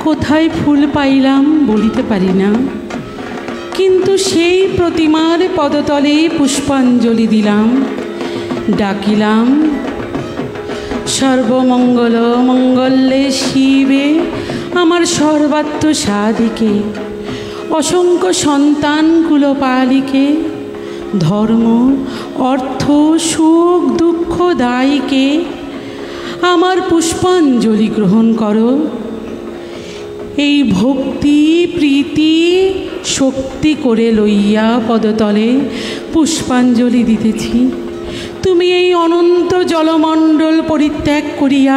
কোথায় ফুল পাইলাম বলিতে পারি না, কিন্তু সেই প্রতিমার পদতলে পুষ্পাঞ্জলি দিলাম, ডাকিলাম সর্বমঙ্গল মঙ্গলে শিবে আমার সর্বাত্ম সাধিকে, অসংখ্য সন্তান কুলপালিকে, ধর্ম অর্থ সুখ দুঃখ দায়ীকে আমার পুষ্পাঞ্জলি গ্রহণ করো। এই ভক্তি প্রীতি শক্তি করে লইয়া পদতলে পুষ্পাঞ্জলি দিতেছি। তুমি এই অনন্ত জলমণ্ডল পরিত্যাগ করিয়া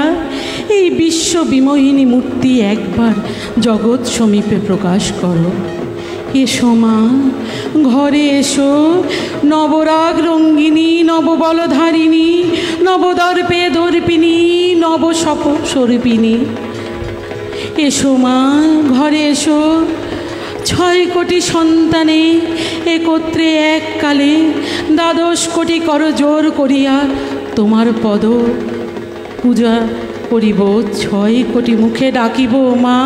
এই বিশ্ব বিমোহিনী মূর্তি একবার জগৎ সমীপে প্রকাশ করো। এসো মা, ঘরে এসো, নবরাগ রঙ্গিনী নববলধারিণী নবদর্পে দর্পিনী নবস্বরূপিণী। এসো মা, ঘরে এসো। 6 কোটি সন্তানে একত্রে এককালে 12 কোটি করজোর করিয়া তোমার পদ পূজা করিব। 6 কোটি মুখে ডাকিব মা,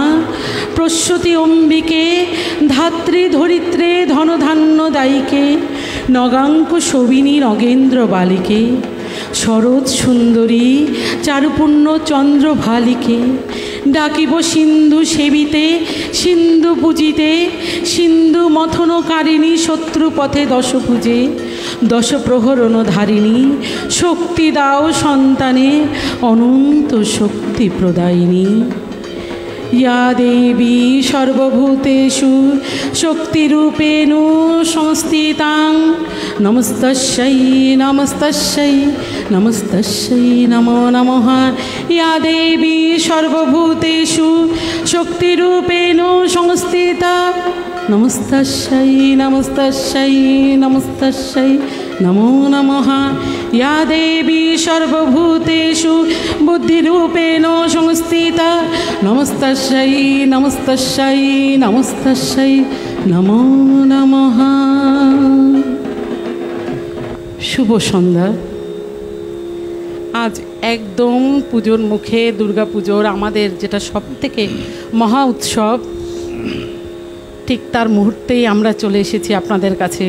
প্রসূতি অম্বিকে, ধাত্রী ধরিত্রে, ধনধান্য দায়ীকে, নগাঙ্ক শোভিনী নগেন্দ্র বালিকে, শরৎ সুন্দরী চারুপূর্ণ চন্দ্র ভালিকে। ডাকিব সিন্ধু সেবিতে, সিন্ধু পূজিতে, সিন্ধু মথনকারিণী, শত্রুপথে দশভুজে, দশপ্রহরণধারিণী, শক্তি দাও সন্তানে, অনন্ত শক্তি প্রদায়িনী। ইয়া দেবী সর্বভূতেষু শক্তিরূপেণ সংস্থিতাং, নমস্তস্যৈ নমস্তস্যৈ নমস্তস্যৈ নমো নমঃ। ইয়া দেবী সর্বভূতেষু শক্তিরূপেণ সংস্থিতা, নমস্তস্যৈ নমস্তস্যৈ নমস্তস্যৈ নমো নমঃ। ইয়া দেবী সর্বভূতেষু বুদ্ধিরূপেণ সংস্থিতা, নমস্তস্যৈ নমস্তস্যৈ নমস্তস্যৈ নমো নমঃ। শুভ সন্ধ্যা। আজ একদম পুজোর মুখে, দুর্গা পুজোর আমাদের যেটা সবথেকে মহা উৎসব, ঠিক তার মুহূর্তেই আমরা চলে এসেছি আপনাদের কাছে।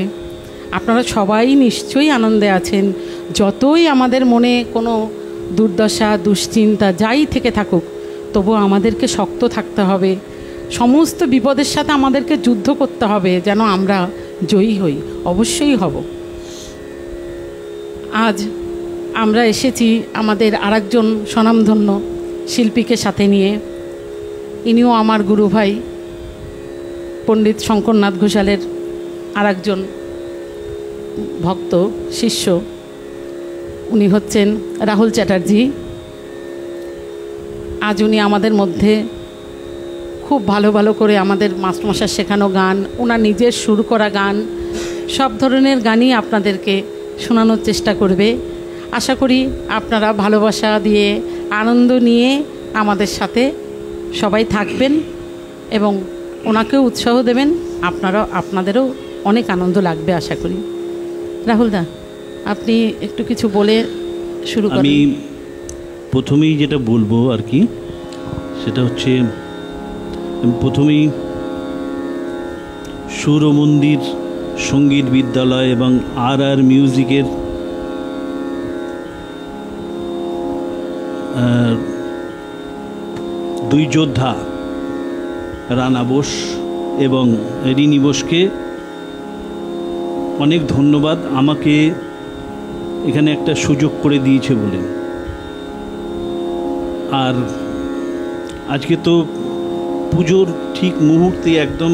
আপনারা সবাই নিশ্চয়ই আনন্দে আছেন। যতই আমাদের মনে কোনো দুর্দশা দুশ্চিন্তা যাই থেকে থাকুক, তবু আমাদেরকে শক্ত থাকতে হবে। সমস্ত বিপদের সাথে আমাদেরকে যুদ্ধ করতে হবে, যেন আমরা জয়ী হই। অবশ্যই হব। আজ আমরা এসেছি আমাদের আরেকজন স্বনামধন্য শিল্পীকে সাথে নিয়ে। ইনিও আমার গুরু ভাই, পণ্ডিত শঙ্করনাথ ঘোষালের আরেকজন ভক্ত শিষ্য। উনি হচ্ছেন রাহুল চ্যাটার্জি। আজ উনি আমাদের মধ্যে খুব ভালো ভালো করে আমাদের মাস্টারমশাই শেখানো গান, ওনার নিজের সুর করা গান, সব ধরনের গানই আপনাদেরকে শোনানোর চেষ্টা করবে। আশা করি আপনারা ভালোবাসা দিয়ে আনন্দ নিয়ে আমাদের সাথে সবাই থাকবেন এবং ওনাকেও উৎসাহ দেবেন। আপনাদেরও অনেক আনন্দ লাগবে আশা করি। রাহুলদা, আপনি একটু কিছু বলে শুরু করুন। আমি প্রথমেই যেটা বলবো আর কি, সেটা হচ্ছে প্রথমেই সুর মন্দির সঙ্গীত বিদ্যালয় এবং আর মিউজিকের দুই যোদ্ধা রানা বোস এবং রিনি বোসকে অনেক ধন্যবাদ, আমাকে এখানে একটা সুযোগ করে দিয়েছে বলে। আর আজকে তো পুজোর ঠিক মুহূর্তে একদম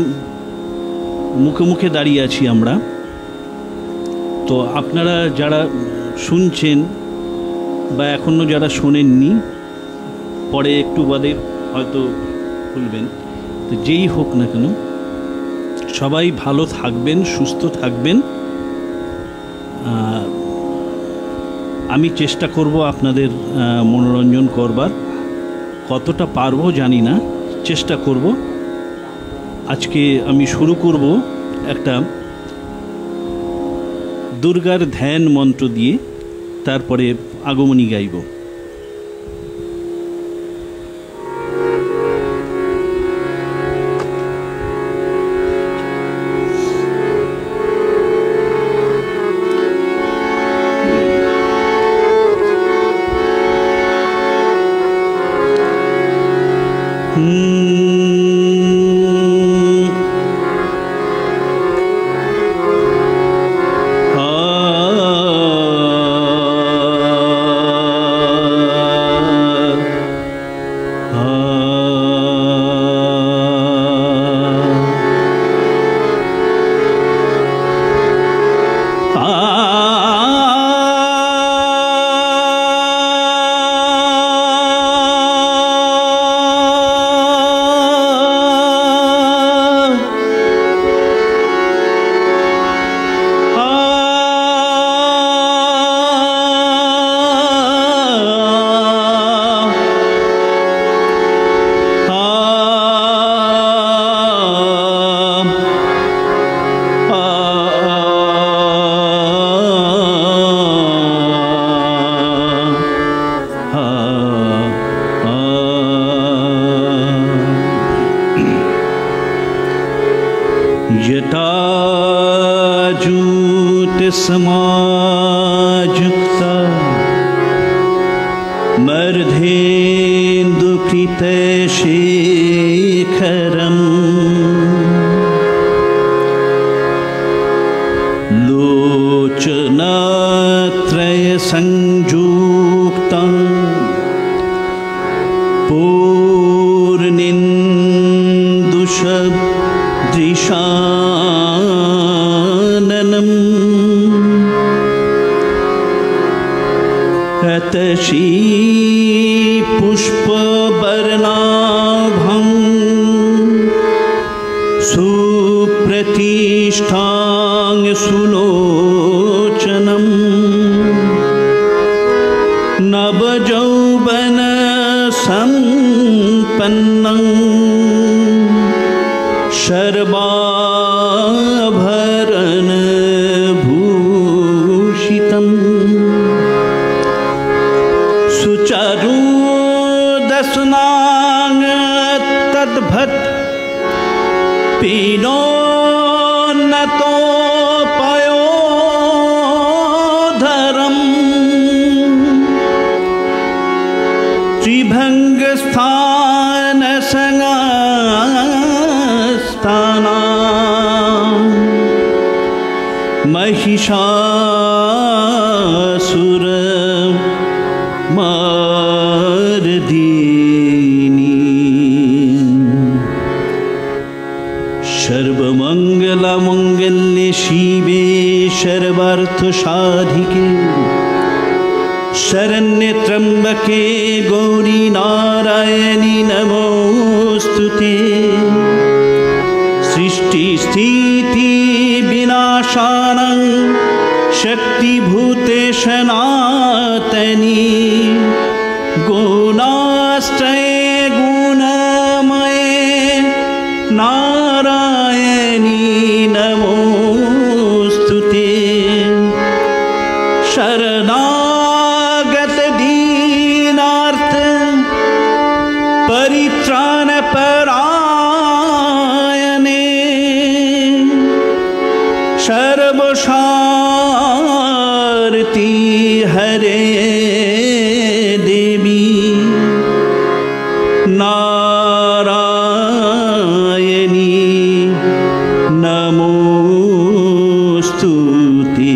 মুখে মুখে দাঁড়িয়ে আছি আমরা। তো আপনারা যারা শুনছেন বা এখনও যারা শোনেননি, পরে একটু বাদে হয়তো শুনবেন, তো যেই হোক না কেন সবাই ভালো থাকবেন, সুস্থ থাকবেন। আমি চেষ্টা করব আপনাদের মনোরঞ্জন করবার, কতটা পারবো জানি না, চেষ্টা করব। আজকে আমি শুরু করব একটা দুর্গার ধ্যান মন্ত্র দিয়ে, তারপরে আগমনী গাইব। जटाजूत समायुक्ता मर्धेन्दुकृतशेखरम् लोचनात्रयसंयुक्तं पूर्णेन्दुसदृशाननम् अतशी पुष्पवर्णाभं सुप्रतिष्ठां सुलोचनम् नवयौवनसम्पन्नं सर्वाभरणभूषितम् सुचारुदशनां तद्भत् पीनोन्नतोपयोधरम् त्रिभङ्गस्थानसंस्थानां महिषासुर मार्दिनी सर्वमङ्गलमङ्गल्ये शिवे सर्वार्थसाधिके शरण्ये त्र्यम्बके गौरी नारायणी नमोस्तुते सृष्टिस्थिति विनाशानं शक्तिभूते सनातनी गुणाश्रये गुणमये नारायणी नमोस्तुते शरणागत दीनार्थ परित्राणपरायणे सर्वशार्ति हरे देवी नारायणी नमोस्तुते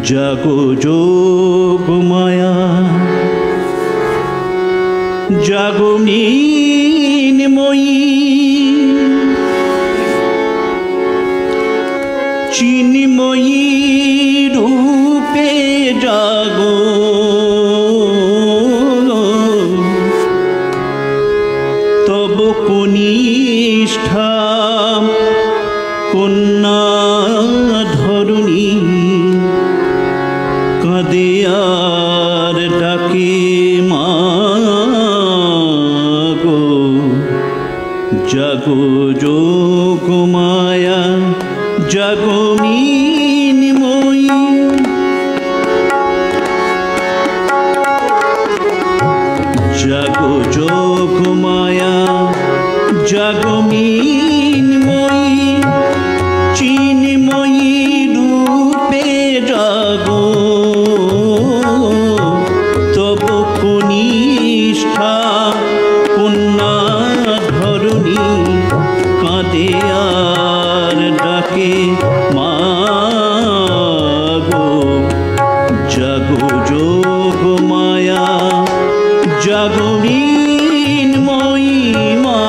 जागो जोगमाया जागो मीनमयी चिन्मयी रूपे जागो तब कनिष्ठा कन्या धरुणी काঁদে আর ডাকে মাগো জাগো যোগমায়া জাগো মিনময়ী জাগো যোগমায়া জাগো মিনময়ী চিন্ময়ী রূপে জাগো তব কনিষ্ঠ যোগ মায়া জাগরীনময়ী মা।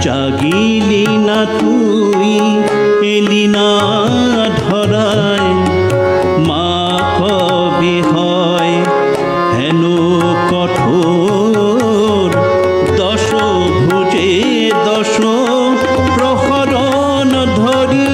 জাগিলি না তুই এলি না ধরায় মা কবে হয় হেন কঠোর দশ ভুজে দশ প্রহরণ ধরি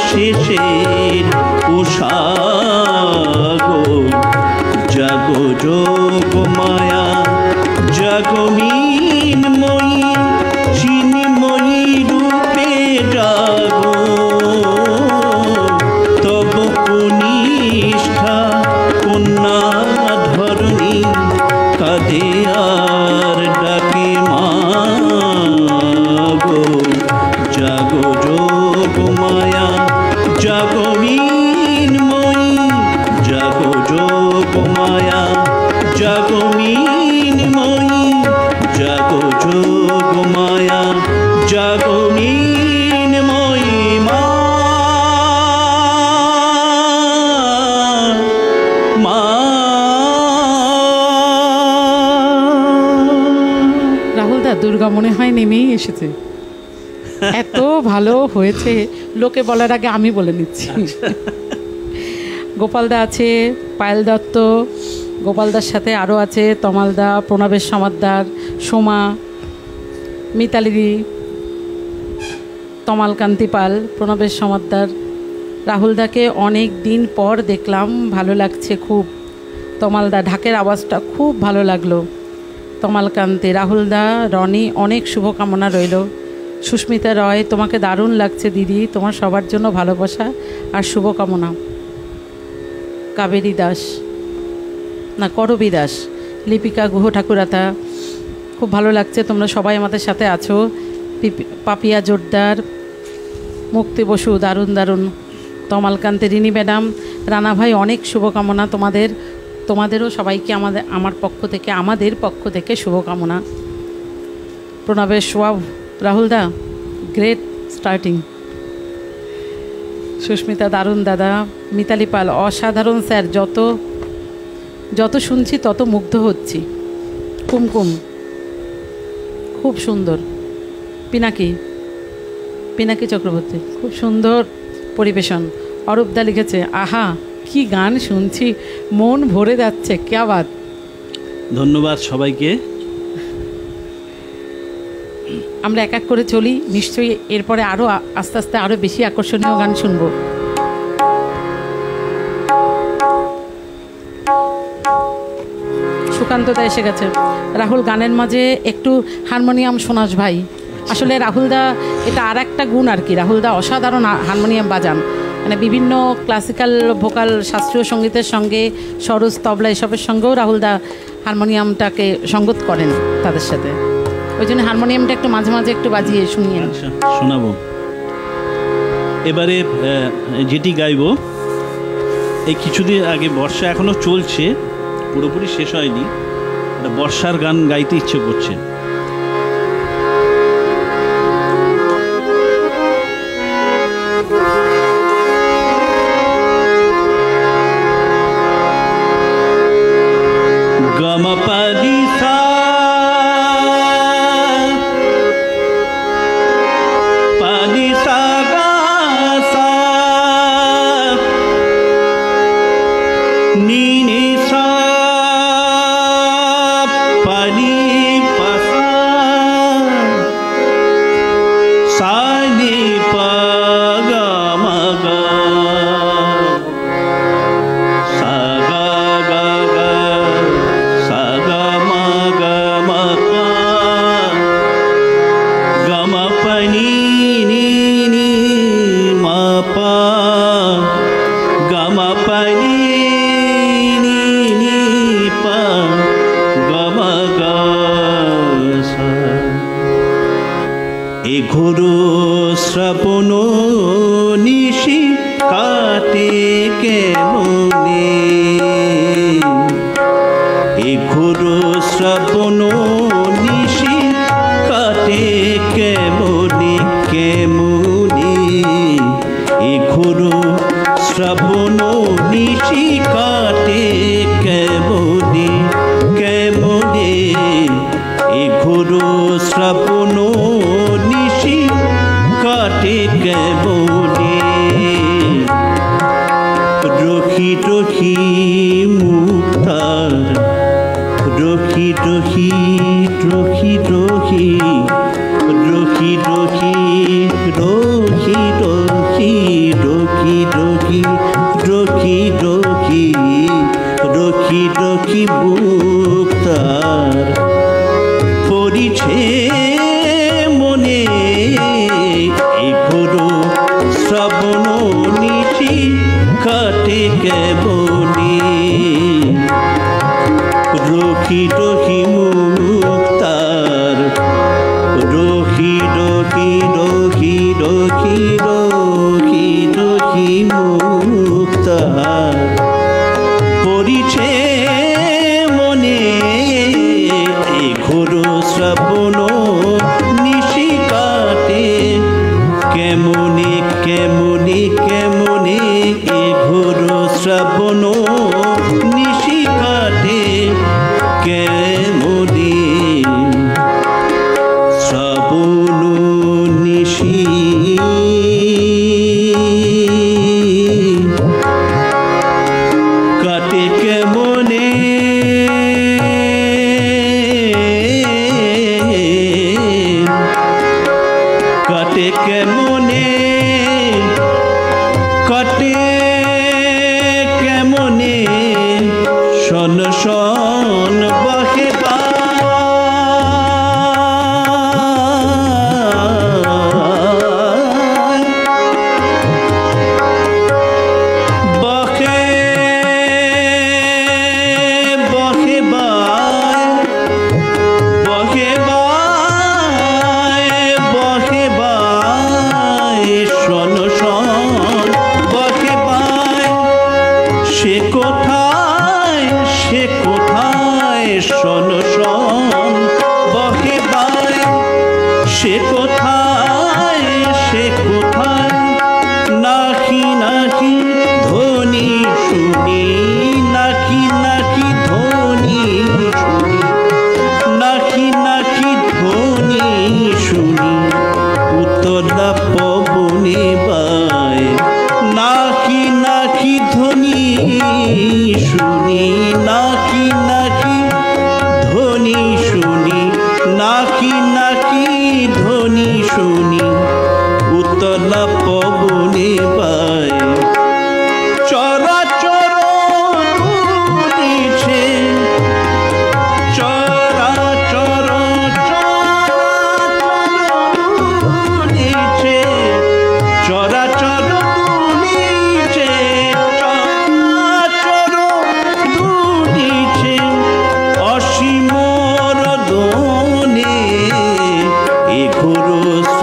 শেষের উষাগো জাগো যোগ মায়া জাগরীনময়ী চিন্ময়ী রূপে জাগো তব কনিষ্ঠা কন্যা ধরণী কাঁদে আর ডাকে মা গো জাগো যোগ মায়া জাগরীনময়ী জাগো যোগ মায়া জাগরীনময়ী জাগো যোগ মায়া জাগরীনময়ী মা মা। রাহুলদা দুর্গা মনে হয় নেমেই এসেছে, এত ভালো হয়েছে লোকে বলার আগে আমি বলে নিচ্ছি। গোপালদা আছে, পায়েল দত্ত, গোপালদার সাথে আরও আছে তমালদা, প্রণবেশ সমাদ্দার, সোমা, মিতালি, তমালকান্তি পাল, প্রণবেশ সমাদ্দার। রাহুলদাকে অনেক দিন পর দেখলাম, ভালো লাগছে খুব। তমালদা ঢাকের আওয়াজটা খুব ভালো লাগলো। তমালকান্তি, রাহুলদা, রনি অনেক শুভকামনা রইল। সুস্মিতা রয়, তোমাকে দারুণ লাগছে দিদি, তোমার সবার জন্য ভালোবাসা আর শুভকামনা। কাবেরী দাস, না করবী দাস, লিপিকা গুহ ঠাকুরাতা, খুব ভালো লাগছে তোমরা সবাই আমাদের সাথে আছো। পাপিয়া জোরদার, মুক্তি বসু দারুণ দারুণ, তমালকান্তি, রিনি ম্যাডাম, রানা ভাই, অনেক শুভকামনা তোমাদেরও সবাইকে আমাদের পক্ষ থেকে শুভকামনা। Pranabesh wow, Rahul da great starting, Sushmita দারুণ দাদা, মিতালি পাল অসাধারণ স্যার, যত শুনছি তত মুগ্ধ হচ্ছি। কুমকুম খুব সুন্দর, পিনাকি চক্রবর্তী খুব সুন্দর পরিবেশন। অরূপদা লিখেছে আহা কি গান শুনছি, মন ভরে যাচ্ছে, ক্যা বাত। ধন্যবাদ সবাইকে। আমরা এক এক করে চলি, নিশ্চয়ই এরপরে আরও আস্তে আস্তে আরও বেশি আকর্ষণীয় গান শুনবো। সুকান্তদা এসে গেছে। রাহুল, গানের মাঝে একটু হারমোনিয়াম শোনাস ভাই। আসলে রাহুলদা এটা আর একটা গুণ আর কি, রাহুলদা অসাধারণ হারমোনিয়াম বাজান, মানে বিভিন্ন ক্লাসিক্যাল ভোকাল শাস্ত্রীয় সঙ্গীতের সঙ্গে সরোজ, তবলা এসবের সঙ্গেও রাহুলদা হারমোনিয়ামটাকে সঙ্গত করেন তাদের সাথে। ওই জন্য হারমোনিয়ামটা একটু মাঝে মাঝে একটু বাজিয়ে শুনিয়ে শোনাবো। এবারে যেটি গাইব, এই কিছুদিন আগে, বর্ষা এখনো চলছে, পুরোপুরি শেষ হয়নি, একটা বর্ষার গান গাইতে ইচ্ছে করছে। বহে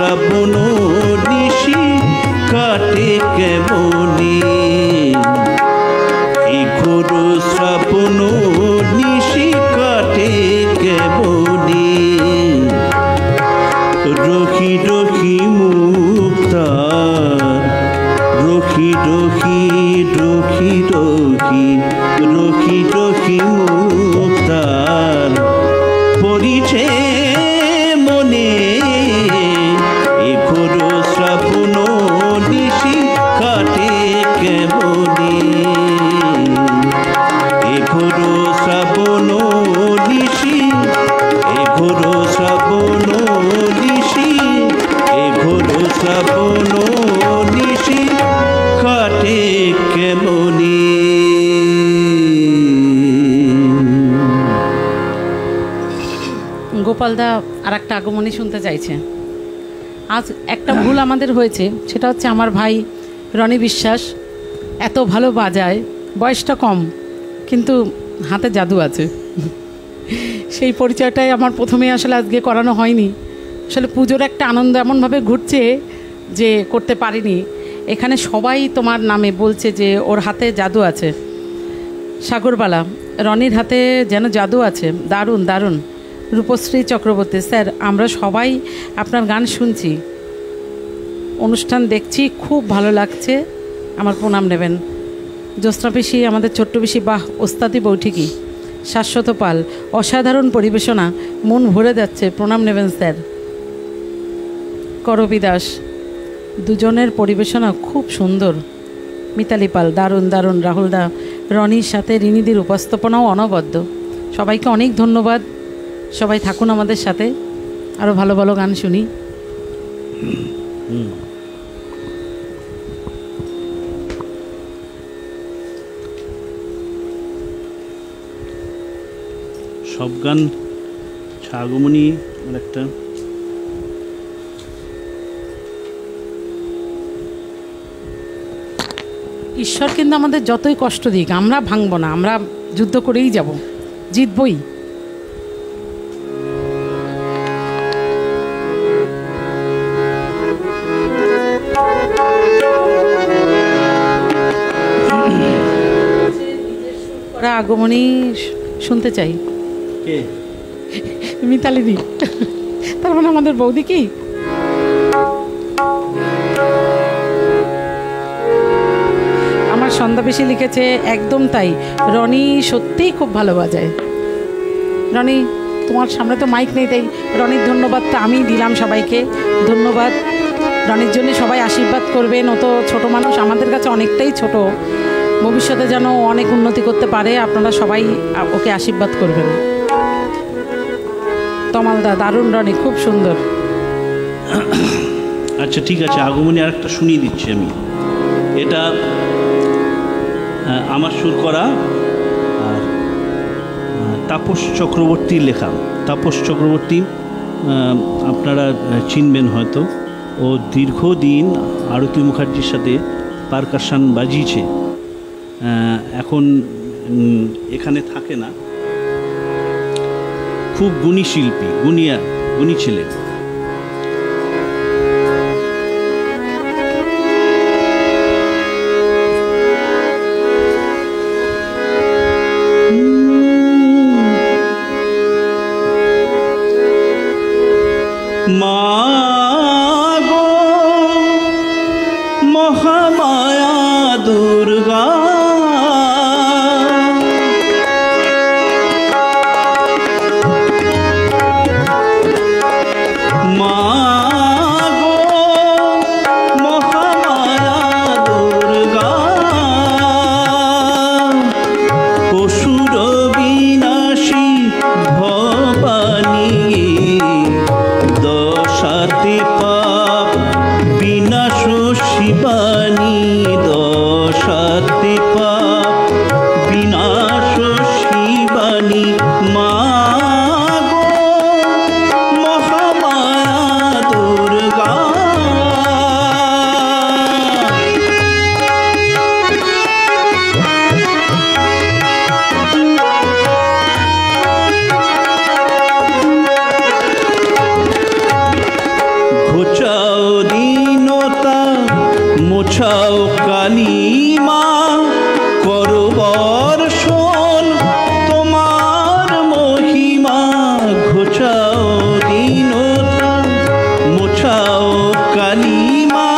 শ্রাবণ নিশি কাটে কেমনে, এই ঘোর শ্রাবণ নিশি কাটে কেমনে, রখি রখি মুক্তার, রখি রখি রখি রখি রখি রখি মুক্তার পরিছে মনে, এ ঘোর শ্রাবণ নিশি কাটে কেমনে, এ ঘোর শ্রাবণ নিশি, এ ঘোর শ্রাবণ নিশি, এ ঘোর শ্রাবণ নিশি কাটে কেমনে। গোপালদা আর একটা আগমনী শুনতে চাইছে। আজ একটা ভুল আমাদের হয়েছে, সেটা হচ্ছে আমার ভাই রনি বিশ্বাস এত ভালো বাজায়, বয়সটা কম কিন্তু হাতে জাদু আছে। সেই পরিচয়টাই আমার প্রথমে আসলে আজকে করানো হয়নি। আসলে পুজোর একটা আনন্দ এমনভাবে ঘুরছে যে করতে পারিনি। এখানে সবাই তোমার নামে বলছে যে ওর হাতে জাদু আছে। সাগরবালা, রনির হাতে যেন জাদু আছে, দারুণ দারুণ। রূপশ্রী চক্রবর্তী, স্যার আমরা সবাই আপনার গান শুনছি, অনুষ্ঠান দেখছি, খুব ভালো লাগছে, আমার প্রণাম নেবেন। জ্যোৎস্না পিসি, আমাদের ছোট্ট পিসি, বাহ ওস্তাদি বৈঠিকি। শাশ্বত পাল, অসাধারণ পরিবেশনা, মন ভরে যাচ্ছে, প্রণাম নেবেন স্যার। করবি দাস, দুজনের পরিবেশনা খুব সুন্দর। মিতালি পাল, দারুণ দারুণ। রাহুল দা, রনির সাথে রিনিদির উপস্থাপনাও অনবদ্য। সবাইকে অনেক ধন্যবাদ, সবাই থাকুন আমাদের সাথে, আরও ভালো ভালো গান শুনি। সব গান আগমনী একটা ঈশ্বর কিন্তু আমাদের যতই কষ্ট দিক আমরা ভাঙব না, আমরা যুদ্ধ করেই যাব, জিতবই। আগমনী শুনতে চাই। মিতালি দি, তার মানে আমাদের বৌদি কি? আমার সন্ধ্যা বেশি লিখেছে, একদম তাই, রনি সত্যিই খুব ভালো বাজায়। রনি, তোমার সামনে তো মাইক নেই, তাই রনির ধন্যবাদটা আমি দিলাম সবাইকে। ধন্যবাদ। রনির জন্য সবাই আশীর্বাদ করবেন, ও তো ছোটো মানুষ, আমাদের কাছে অনেকটাই ছোট, ভবিষ্যতে যেন অনেক উন্নতি করতে পারে, আপনারা সবাই ওকে আশীর্বাদ করবেন। তমালদা, দারুণ রনি, খুব সুন্দর। আচ্ছা ঠিক আছে, আগমনী আরেকটা শুনিয়ে দিচ্ছি আমি। এটা আমার সুর করা আর তাপস চক্রবর্তীর লেখা। তাপস চক্রবর্তী আপনারা চিনবেন হয়তো, ও দীর্ঘদিন আরতি মুখার্জির সাথে পারকাশন বাজিয়েছে, এখন এখানে থাকে না। খুব গুণী শিল্পী, গুণী ছেলে। মাগো মহামায়া দুর্গা, মাগো মহামায়া দুর্গা, অসুর বিনাশী ভবানী, দশাতে পাপ বিনাশ শিবানী, দশাতে পাপ বিনাশ শিবানী, মাগো মহামায়া দুর্গা। ঘোচা মোছাও কালিমা করো বর্ষণ, তোমার মহিমা ঘোচাও দীনতা। মোছাও কালিমা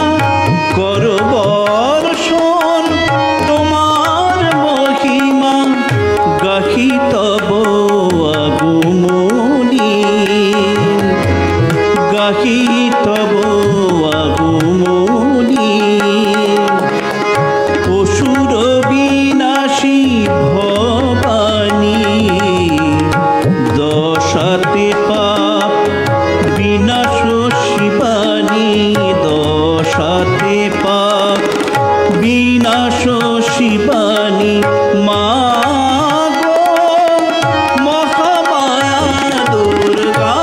করো বর্ষণ, তোমার মহিমা গাহি তব আগমনী, গাহি তব আগমনী। অসুর বিনাশী ভবানী, দশাতে পাপ বিনাশ শিবানী, দশাতে পাপ বিনাশ শিবানী। মা গো মহামায়া দুর্গা,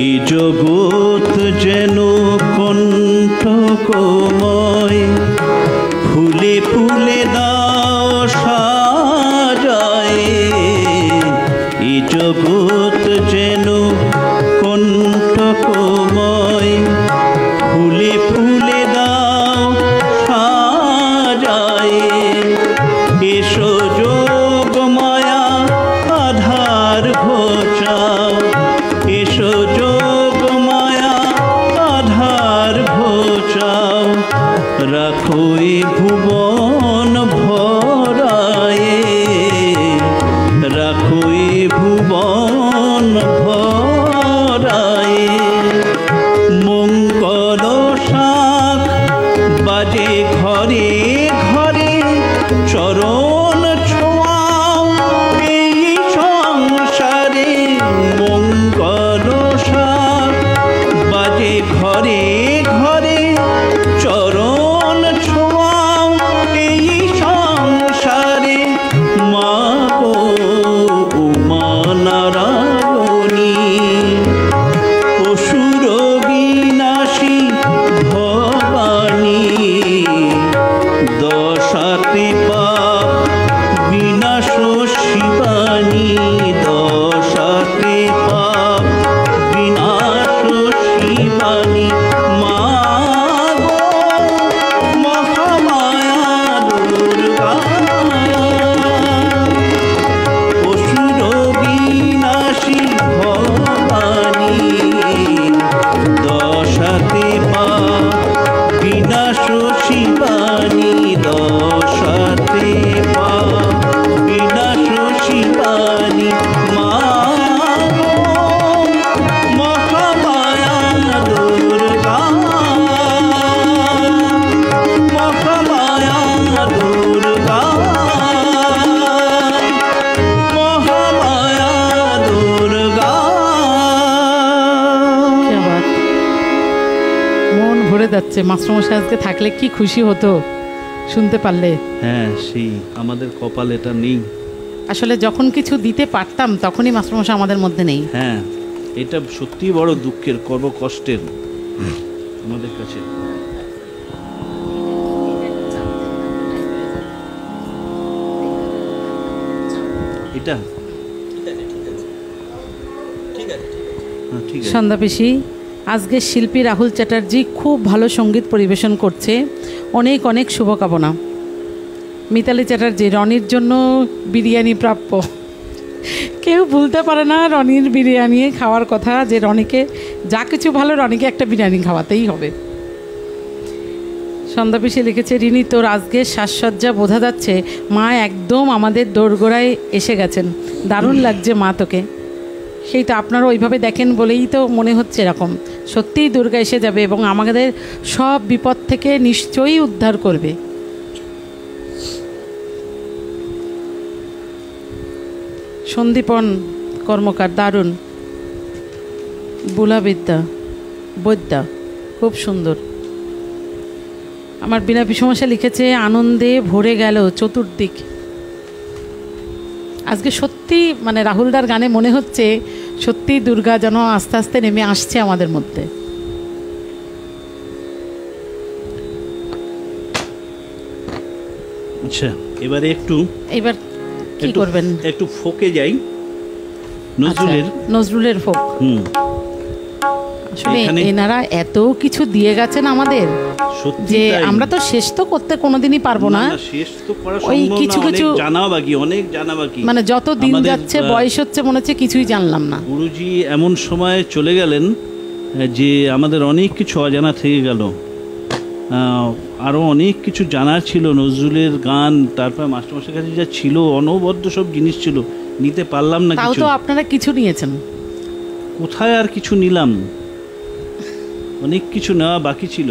এই জগৎ যেন কণ্ঠকময়, ফুলে ফুলে দাও সাজায়। এই জগৎ যেন কণ্ঠকময়, ফুলে ফুলে দাও সাজায়। এসো যোগ মায়া আধার ঘোচাও, এসো যোগ মায়া আধার ঘোচাও। রাখো এ ভুবন ভরায়ে, রাখো এ ভুবন ভরায়ে। মঙ্গল শাখ বাজে ঘরে ঘরে, চরণ ছোঁয়াও এই সংসারে। মঙ্গল শাখ বাজে ঘরে ঘরে, চরণ ছোঁয়াও এই সংসারে। মা গো উমা নারায়ণী, অসুর বিনাশী ভবানী, দশাতে পাপ বিনাশ শিবানী, দশাতে পাপ বিনাশ শিবানী। মা গো মহামায়া দুর্গা, অসুর বিনাশী ভবানী, দশাতে পাপ বিনাশ শিবানী, দশাতে পাপ বিনাশ শিবানী। মা গো মহামায়া দুর্গা, মহামায়া দুর্গা, মহামায়া দুর্গা। क्या बात! মন ভরে যাচ্ছে। মাস্টারমশাই আজকে থাকলে কি খুশি হতো শুনতে পারলে। হ্যাঁ, সেই আমাদের কপাল এটা নেই। আসলে যখন কিছু দিতে পারতাম তখনই মাস্টারমশাই আমাদের মধ্যে নেই। হ্যাঁ, এটা সত্যি বড় দুঃখের, কর্ম কষ্টের আমাদের কাছে। এটা হ্যাঁ, ঠিক আছে। সন্ধ্যা পিসি, আজকে শিল্পী রাহুল চ্যাটার্জি খুব ভালো সঙ্গীত পরিবেশন করছে, অনেক অনেক শুভকামনা। মিতালি চ্যাটার্জি, রনির জন্য বিরিয়ানি প্রাপ্য। কেউ ভুলতে পারে না রনির বিরিয়ানি খাওয়ার কথা, যে রনিকে যা কিছু ভালো, রনিকে একটা বিরিয়ানি খাওয়াতেই হবে। সন্ধ্যা পিসি লিখেছে, রিনি তোর আজকে সাজসজ্জা বোঝা যাচ্ছে মা একদম আমাদের দোরগোড়ায় এসে গেছেন, দারুণ লাগছে মা তোকে। সেই তো আপনারা ওইভাবে দেখেন বলেই তো মনে হচ্ছে এরকম। সত্যিই দুর্গা এসে যাবে এবং আমাদের সব বিপদ থেকে নিশ্চয়ই উদ্ধার করবে। সন্দীপন কর্মকার, দারুণ। বুলাবিদ্যা বৈদ্যা, খুব সুন্দর। আমার বিনা পিসমশা লিখেছে, আনন্দে ভরে গেল চতুর্দিক। আজকে সত্যি মানে রাহুলদার গানে মনে হচ্ছে সত্যিই দুর্গা যেন আস্তে আস্তে নেমে আসছে আমাদের মধ্যে। আচ্ছা, এবারে এবার কি করবেন? একটু ফোকে যাই, নজরুলের ফোক। আসলে এনারা এত কিছু দিয়ে গেছেন আমাদের যে আমরা তো শেষ তো করতে কোনোদিনই পারবো না। শেষ তো করা সম্ভব না, কিছু কিছু অনেক জানা বাকি। মানে যত দিন যাচ্ছে, বয়স হচ্ছে, মনে হচ্ছে কিছুই জানলাম না। গুরুজি এমন সময় চলে গেলেন যে আমাদের অনেক কিছু অজানা থেকে গেল। আরও অনেক কিছু জানার ছিল, নজরুলের গান, তারপর মাস্টারমশাইয়ের কাছে যা ছিল অনবদ্য সব জিনিস ছিল, নিতে পারলাম না। তাও তো আপনারা কিছু নিয়েছেন। কোথায় আর কিছু নিলাম, অনেক কিছু নেওয়া বাকি ছিল।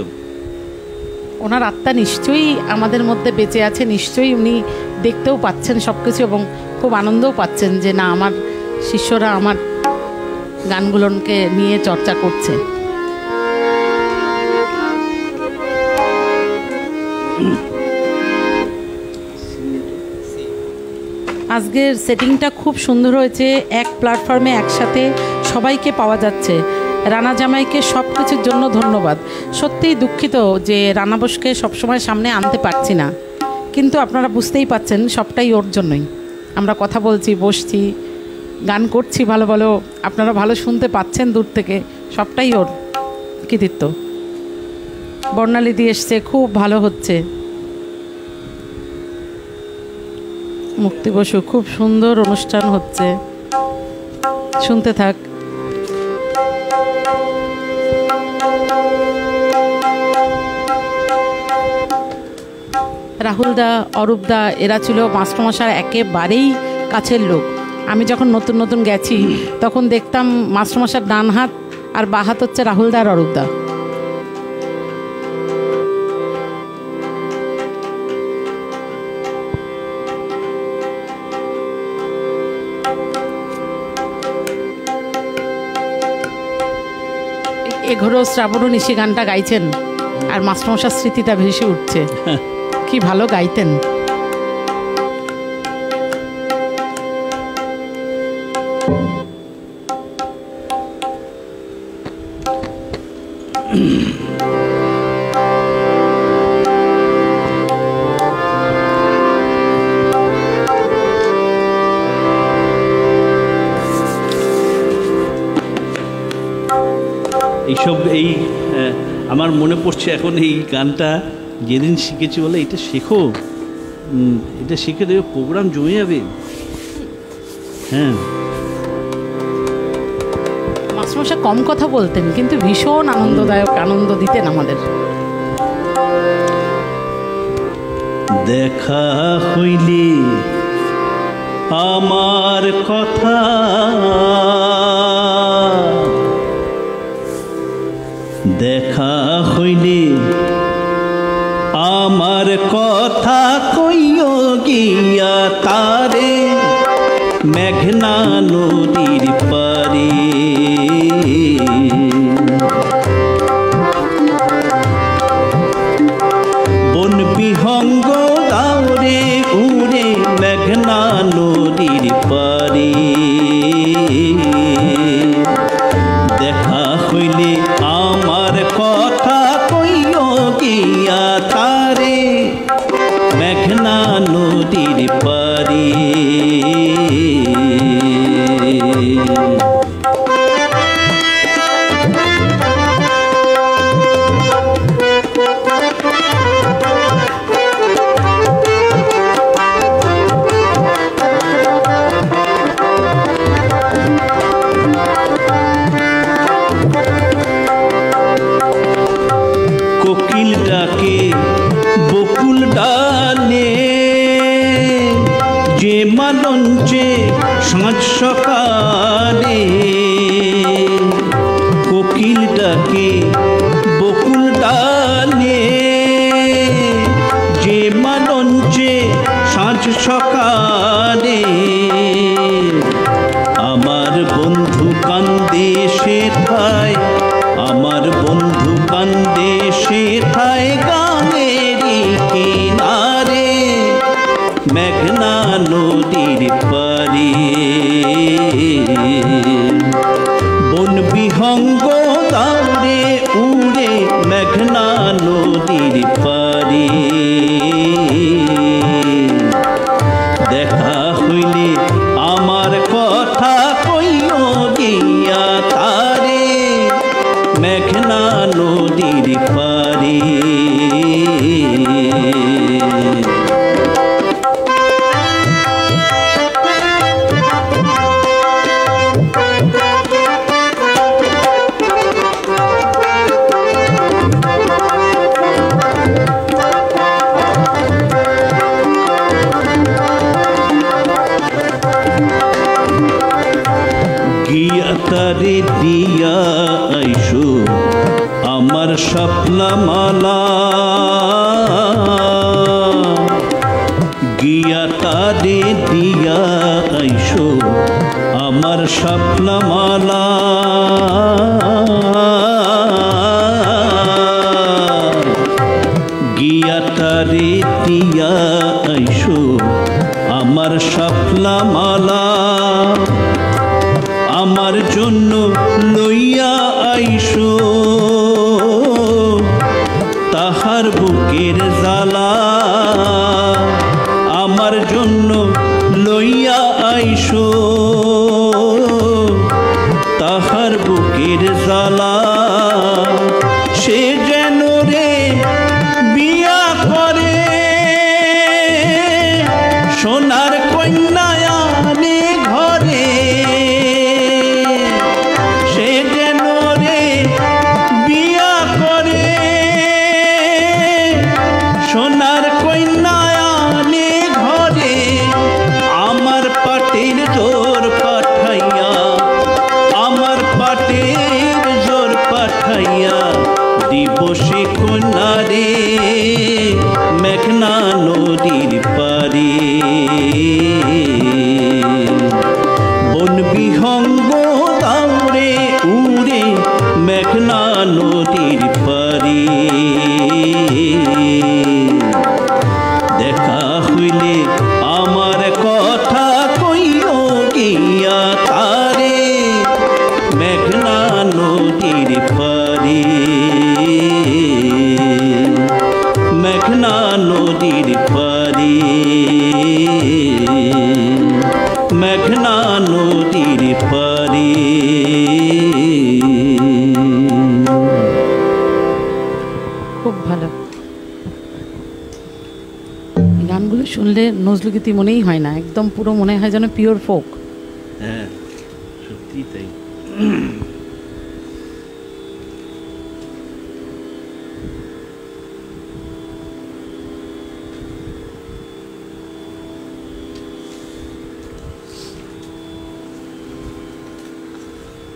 ওনার আত্মা নিশ্চয়ই আমাদের মধ্যে বেঁচে আছে, নিশ্চয়ই উনি দেখতেও পাচ্ছেন সব কিছু এবং খুব আনন্দও পাচ্ছেন যে না, আমার শিষ্যরা আমার গানগুলোকে নিয়ে চর্চা করছে। আজকের সেটিংটা খুব সুন্দর হয়েছে, এক প্ল্যাটফর্মে একসাথে সবাইকে পাওয়া যাচ্ছে। রানা জামাইকে সব কিছুর জন্য ধন্যবাদ। সত্যিই দুঃখিত যে রানা বোসকে সবসময় সামনে আনতে পারছি না, কিন্তু আপনারা বুঝতেই পাচ্ছেন সবটাই ওর জন্যই। আমরা কথা বলছি, বসছি, গান করছি ভালো ভালো, আপনারা ভালো শুনতে পাচ্ছেন দূর থেকে, সবটাই ওর কৃতিত্ব। বর্ণালী দিয়ে এসছে, খুব ভালো হচ্ছে। মুক্তি বসু, খুব সুন্দর অনুষ্ঠান হচ্ছে, শুনতে থাক। রাহুলদা, অরূপদা, এরা ছিল মাস্টারমশার একেবারেই কাছের লোক। আমি যখন নতুন নতুন গেছি তখন দেখতাম মাস্টারমশার ডান হাত আর বাঁ হাত হচ্ছে রাহুলদা আর অরূপদা। এঘরো শ্রাবণ নিশি গানটা গাইছেন আর মাস্টারমশার স্মৃতিটা ভেসে উঠছে। কি ভালো গাইতেন। এইসব আমার মনে পড়ছে এখন এই গানটা যেদিন শিখেছি, বলে এটা শেখো, এটা শিখে দেবে, প্রোগ্রাম জমে যাবে। হ্যাঁ, মাস্টারমশাই কম কথা বলতেন কিন্তু ভীষণ আনন্দদায়ক, আনন্দ দিতেন আমাদের। দেখা হইলে আমার কথা দেখা হইলে আমার কথা কইও গিয়া তারে মেঘনা নদীর পারে। বন বিহঙ্গ দাউরে উড়ে মেঘনা নদীর পারে। দেখা হইলে আমার কথা কইও গিয়া তারে মেঘনা নদীর পারে। কোকিল ডাকে বকুল ডালে যে মালঞ্চে সাঁঝ সকালে। কোকিল ডাকে বকুল ডালে যে মালঞ্চে সাঁঝ সকালে। আমার বন্ধু কান্দে সেথায়, আমার বন্ধু কান্দে সেথায় গানেরই কিনারে মেঘনা নদীর পারে। বন বিহঙ্গ দাউরে উড়ে মেঘনা নদীর পারে। নদীর পারে। গিয়া তারে দিয়া আইসো আমার স্বপ্নমালা, গিয়া তারে দিয়া আইসো আমার স্বপ্নমালা। গিয়া তারে দিয়া আইসো আমার স্বপ্নমালা। আমার জন্য লইয়া আইসো তাহার বুকের জ্বালা। আমার জন্য লইয়া আইসো তাহার বুকের জ্বালা। সে যেন রে বিয়া করে সোনার কন্যা আনে ঘরে। সে যেন রে বিয়া করে সোনার কন্যা আনে ঘরে। আমার পাটের জোর পাঠাইয়া, আমার পাটের জোর পাঠাইয়া দিব সে কন্যা রে মেঘনা নদীর পারে। বন বিহঙ্গ দাউরে উড়ে মেঘনা নদীর পারে। দেখা হইলে আমার কথা কইও গিয়া তারে মেঘনা নদীর পারে। মেঘনা নদীর পারে, মেঘনা নদীর পারে। খুব ভালো। এই গানগুলো শুনলে নজরুলগীতি মনেই হয় না, একদম পুরো মনে হয় যেন পিওর ফোক। হ্যাঁ সত্যি তাই।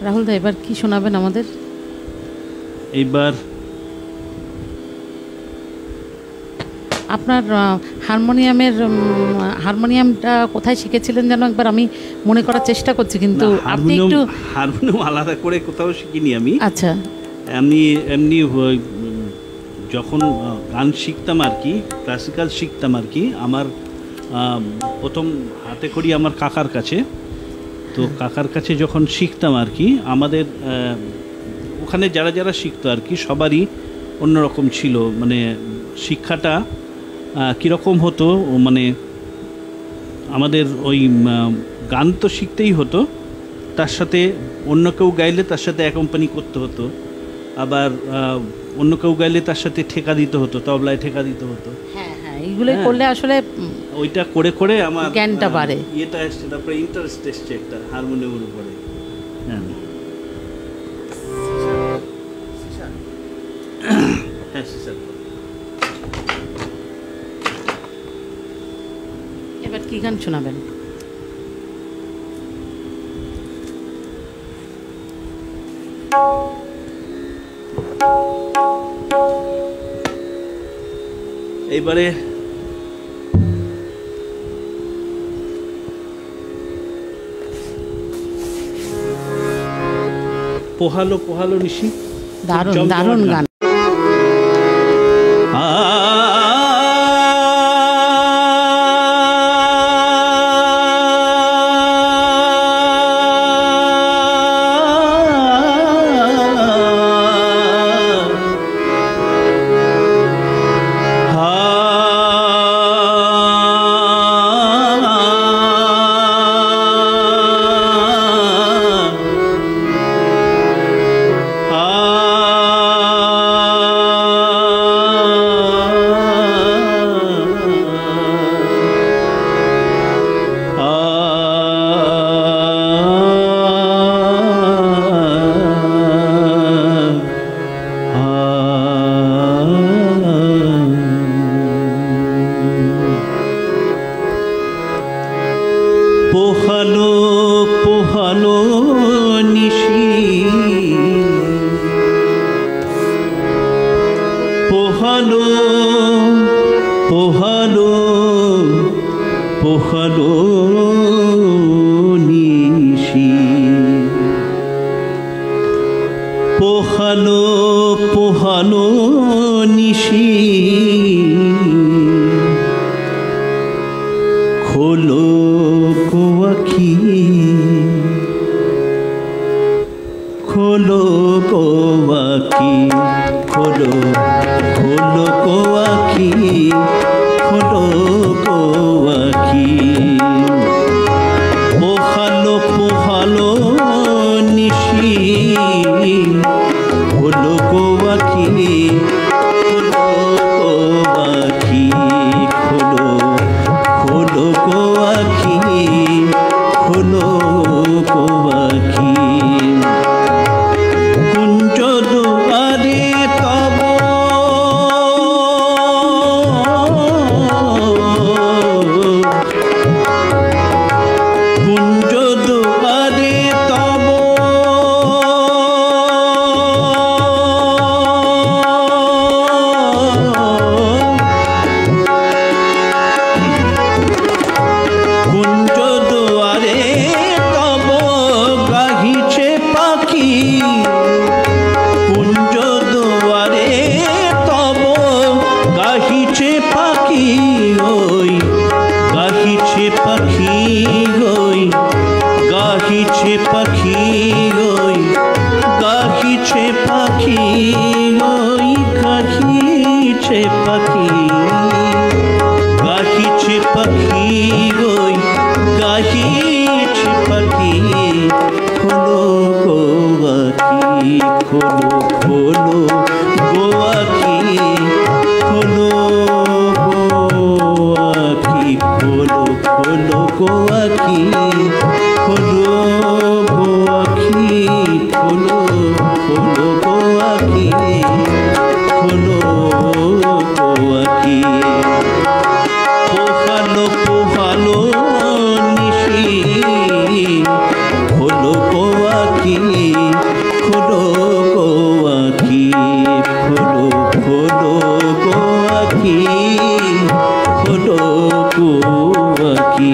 রাহুল দা এবার কি শোনাবেন আমাদের? এইবার আপনার হারমোনিয়ামটা কোথায় শিখেছিলেন যেন একবার আমি মনে করার চেষ্টা করছি, কিন্তু আপনি একটু। হারমোনিয়াম আলাদা করে কোথাও শিখিনি আমি। আচ্ছা, এমনি এমনি যখন গান শিখতাম আর কি, ক্লাসিক্যাল শিখতাম আর কি, আমার প্রথম হাতে খড়ি আমার কাকার কাছে। তো কাকার কাছে যখন শিখতাম আর কি, আমাদের ওখানে যারা যারা শিখতো আর কি সবারই অন্যরকম ছিল। মানে শিক্ষাটা কীরকম হতো, মানে আমাদের ওই গান তো শিখতেই হতো, তার সাথে অন্য কেউ গাইলে তার সাথে অ্যাকম্পানি করতে হতো, আবার অন্য কেউ গাইলে তার সাথে ঠেকা দিতে হতো, তবলায় ঠেকা দিতে হতো। হ্যাঁ হ্যাঁ, এইগুলো করলে আসলে ওইটা করে করে আমার জ্ঞানটা বাড়ে, ইয়েটা এসছে, তারপরে ইন্টারেস্ট এসছে একটা হারমোনিয়ামের উপরে। হ্যাঁ হ্যাঁ স্যার। এবার কি গান শোনাবেন? এইবারে পোহালো পোহালো নিশি, দারুণ দারুণ গান। পোহালো পোহালো পোহালো নিশি, পোহালো পোহালো নিশি, খোলো গো আখি, খোলো গো আখি, খোলো খোলো গো আখি, খোলো গো আখি। পোহালো পোহালো নিশি, খোলো গো আখি, খোলো গো আখি, খোলো খোলো গো আখি, খোলো গো আখি। কুঞ্জ দুয়ারে তব কুঞ্জ দুয়ারে তব কুঞ্জ দুয়ারে তব গাহিছে পাখি, কুঞ্জ দুয়ারে তব গাহিছে পাখি, ওই গাহিছে পাখি, ওই গাহিছে পাখি, ওই গাহিছে পাখি, ওই গাহিছে পাখি, গাহিছে পাখি, ওই গাহিছে পাখি। খোলো গো আখি, খোলো খোলো গো আখি, খোলো গো আখি, খোলো খোলো গো আখি, খোলো গো আখি, খোলো খোলো গো আখি, খোলো গো আখি। পোহালো পোহালো নিশি, খোলো গো আখি, খোলো গো আখি, খোলো খোলো গো আখি, খোলো গো আখি।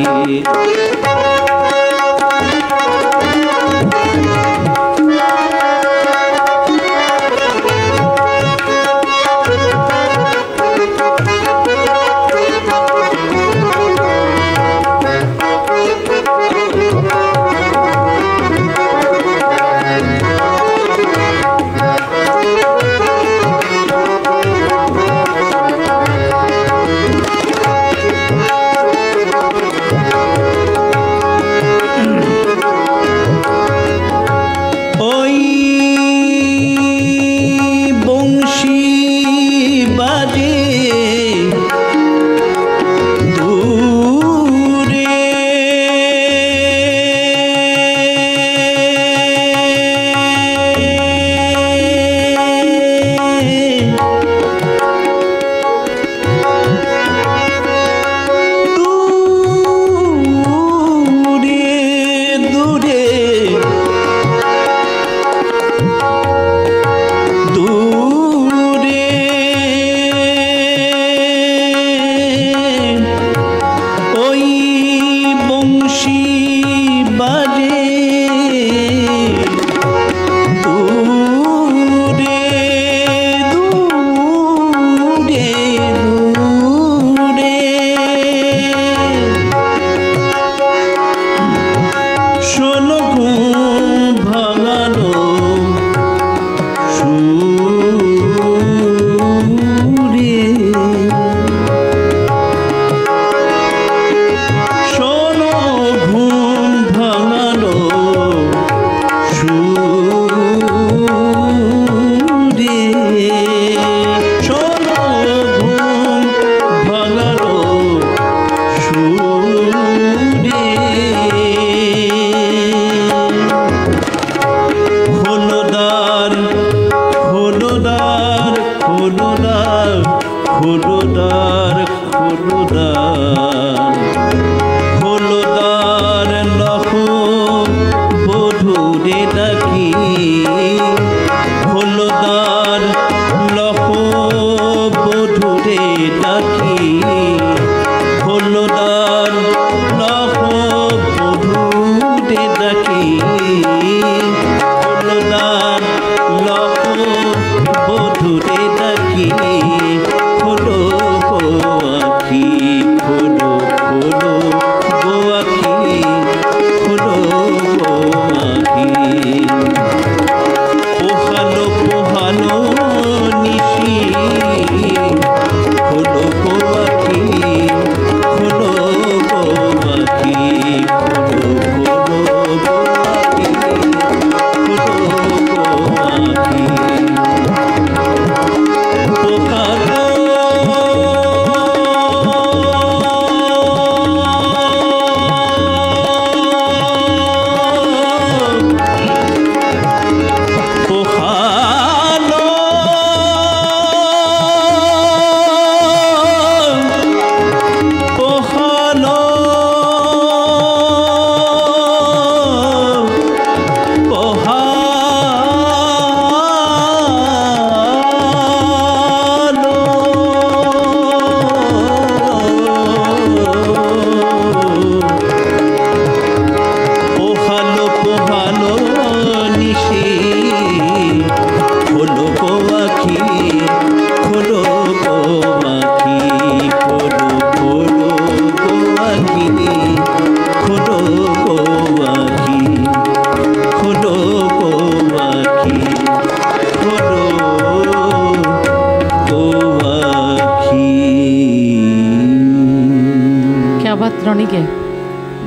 রনিকে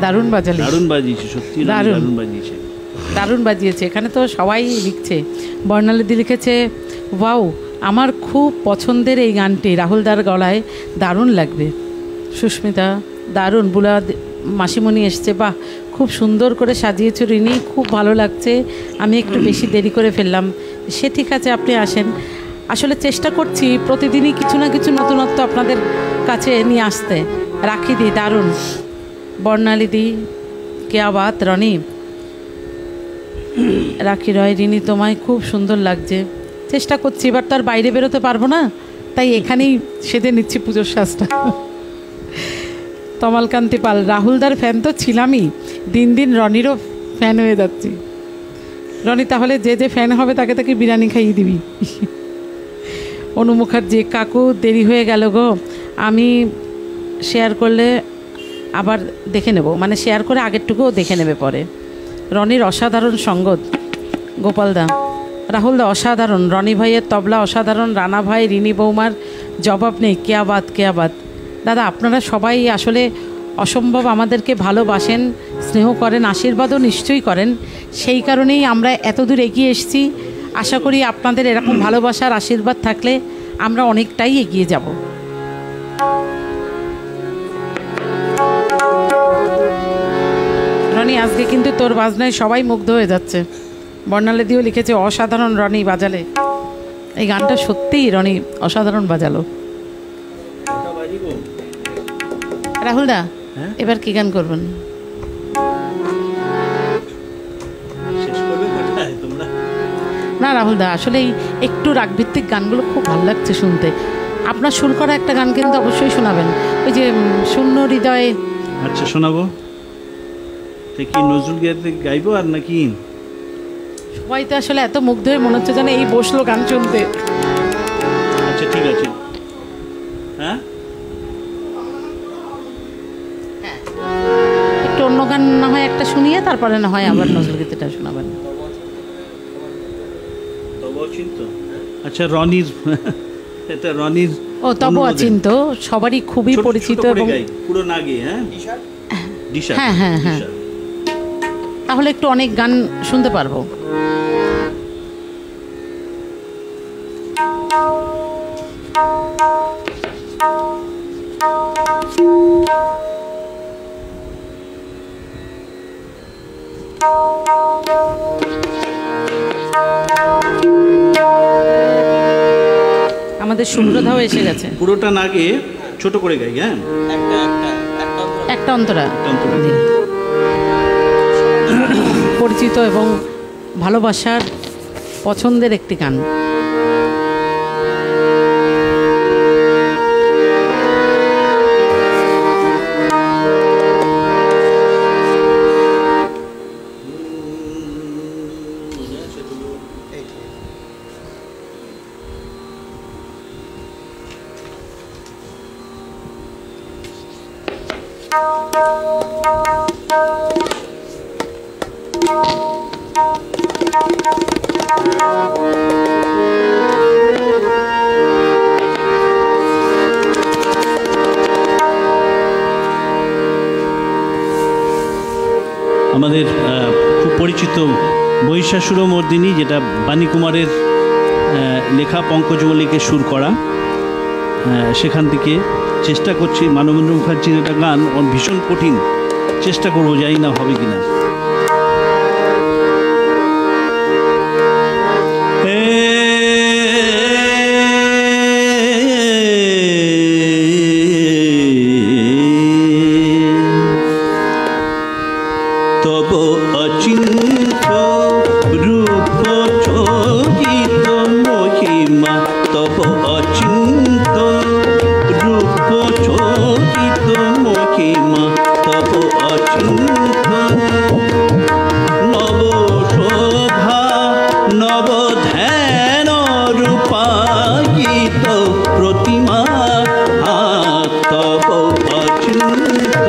দারুণ বাজালে, দারুণ বাজিয়েছে, সত্যি দারুণ বাজিয়েছে, দারুণ বাজিয়েছে। এখানে তো সবাই লিখছে, বর্ণালীদি লিখেছে ওয়াও আমার খুব পছন্দের এই গানটি, রাহুলদার গলায় দারুণ লাগবে। সুস্মিতা দারুণ, বুলা মাসিমণি এসছে, বাহ খুব সুন্দর করে সাজিয়েছ রিনি, খুব ভালো লাগছে, আমি একটু বেশি দেরি করে ফেললাম। সে ঠিক আছে, আপনি আসেন। আসলে চেষ্টা করছি প্রতিদিনই কিছু না কিছু নতুনত্ব আপনাদের কাছে নিয়ে আসতে। রাখি দি দারুণ, বর্ণালীদি কে আবাদ, রনি রাখি রয়, রিনি তোমায় খুব সুন্দর লাগছে। চেষ্টা করছি, এবার তো আর বাইরে বেরোতে পারবো না, তাই এখানেই সেজে নিচ্ছি পুজোর সাজটা। তমালকান্তি পাল, রাহুলদার ফ্যান তো ছিলামই, দিন দিন রনিরও ফ্যান হয়ে যাচ্ছি। রনি তাহলে যে যে ফ্যান হবে তাকে তাকে বিরিয়ানি খাইয়ে দিবি। অনু মুখার্জি, কাকু দেরি হয়ে গেল গো, আমি শেয়ার করলে আবার দেখে নেব, মানে শেয়ার করে আগেরটুকুও দেখে নেবে পরে। রনির অসাধারণ সঙ্গত, গোপালদা, রাহুলদা অসাধারণ, রনি ভাইয়ের তবলা অসাধারণ, রানা ভাই, রিনি বৌমার জবাব নেই, কেয়াবাদ কেয়াবাদ। দাদা আপনারা সবাই আসলে অসম্ভব আমাদেরকে ভালোবাসেন, স্নেহ করেন, আশীর্বাদও নিশ্চয়ই করেন, সেই কারণেই আমরা এতদূর এগিয়ে এসেছি। আশা করি আপনাদের এরকম ভালোবাসার আশীর্বাদ থাকলে আমরা অনেকটাই এগিয়ে যাব। রনি আজকে কিন্তু তোর বাজনায় সবাই মুগ্ধ হয়ে যাচ্ছে। বর্ণালীদিও লিখেছে অসাধারণ রনি বাজালে, এই গানটা সত্যিই রনি অসাধারণ বাজালো। রাহুলদা এবার কি গান করবেন? না রাহুলদা, আসলে একটু রাগভিত্তিক গানগুলো খুব ভালো লাগছে শুনতে। আপনার সুর করা একটা গান কিন্তু অবশ্যই শোনাবেন, ওই যে শূন্য হৃদয়ে। আচ্ছা শোনাবো। কি নজরুল গাইবো আর নাকি? সবাই তো আসলে এত মুগ্ধ হয়ে মনে হচ্ছে যেন এই বসলো গান শুনতে। আচ্ছা ঠিক আছে, হ্যাঁ একটু অন্য গান না হয় একটা শুনিয়ে তারপরে না হয় আবার নজরুল গীতিটা শোনাবেন। আচ্ছা রনির, এটা রনির, ও তবু অচিন্ত, সবারই খুবই পরিচিত এবং পুরো না গিয়ে, হ্যাঁ হ্যাঁ হ্যাঁ, তাহলে একটু অনেক গান শুনতে পারবো। আমাদের সুব্রতাও এসে গেছে। পুরোটা না গিয়ে ছোট করে গাই, হ্যাঁ একটা অন্তরা পরিচিত এবং ভালোবাসার পছন্দের একটি গান। আমাদের খুব পরিচিত মহিষাসুরমর্দিনী, যেটা বাণী কুমারের লেখা, পঙ্কজ মল্লিকের সুর করা, সেখান থেকে চেষ্টা করছি। মানবেন্দ্র মুখার্জির একটা গান ভীষণ কঠিন, চেষ্টা করবো, জানি না হবে কিনা। তব অচিন্ত রূপ চোখিত মহিমা, তব অচিন্ত রূপ চোখিত মহিমা, তব অচিন্ত নব শোভা নব ধ্যান রূপায়িত প্রতিমা, তব অচিন্ত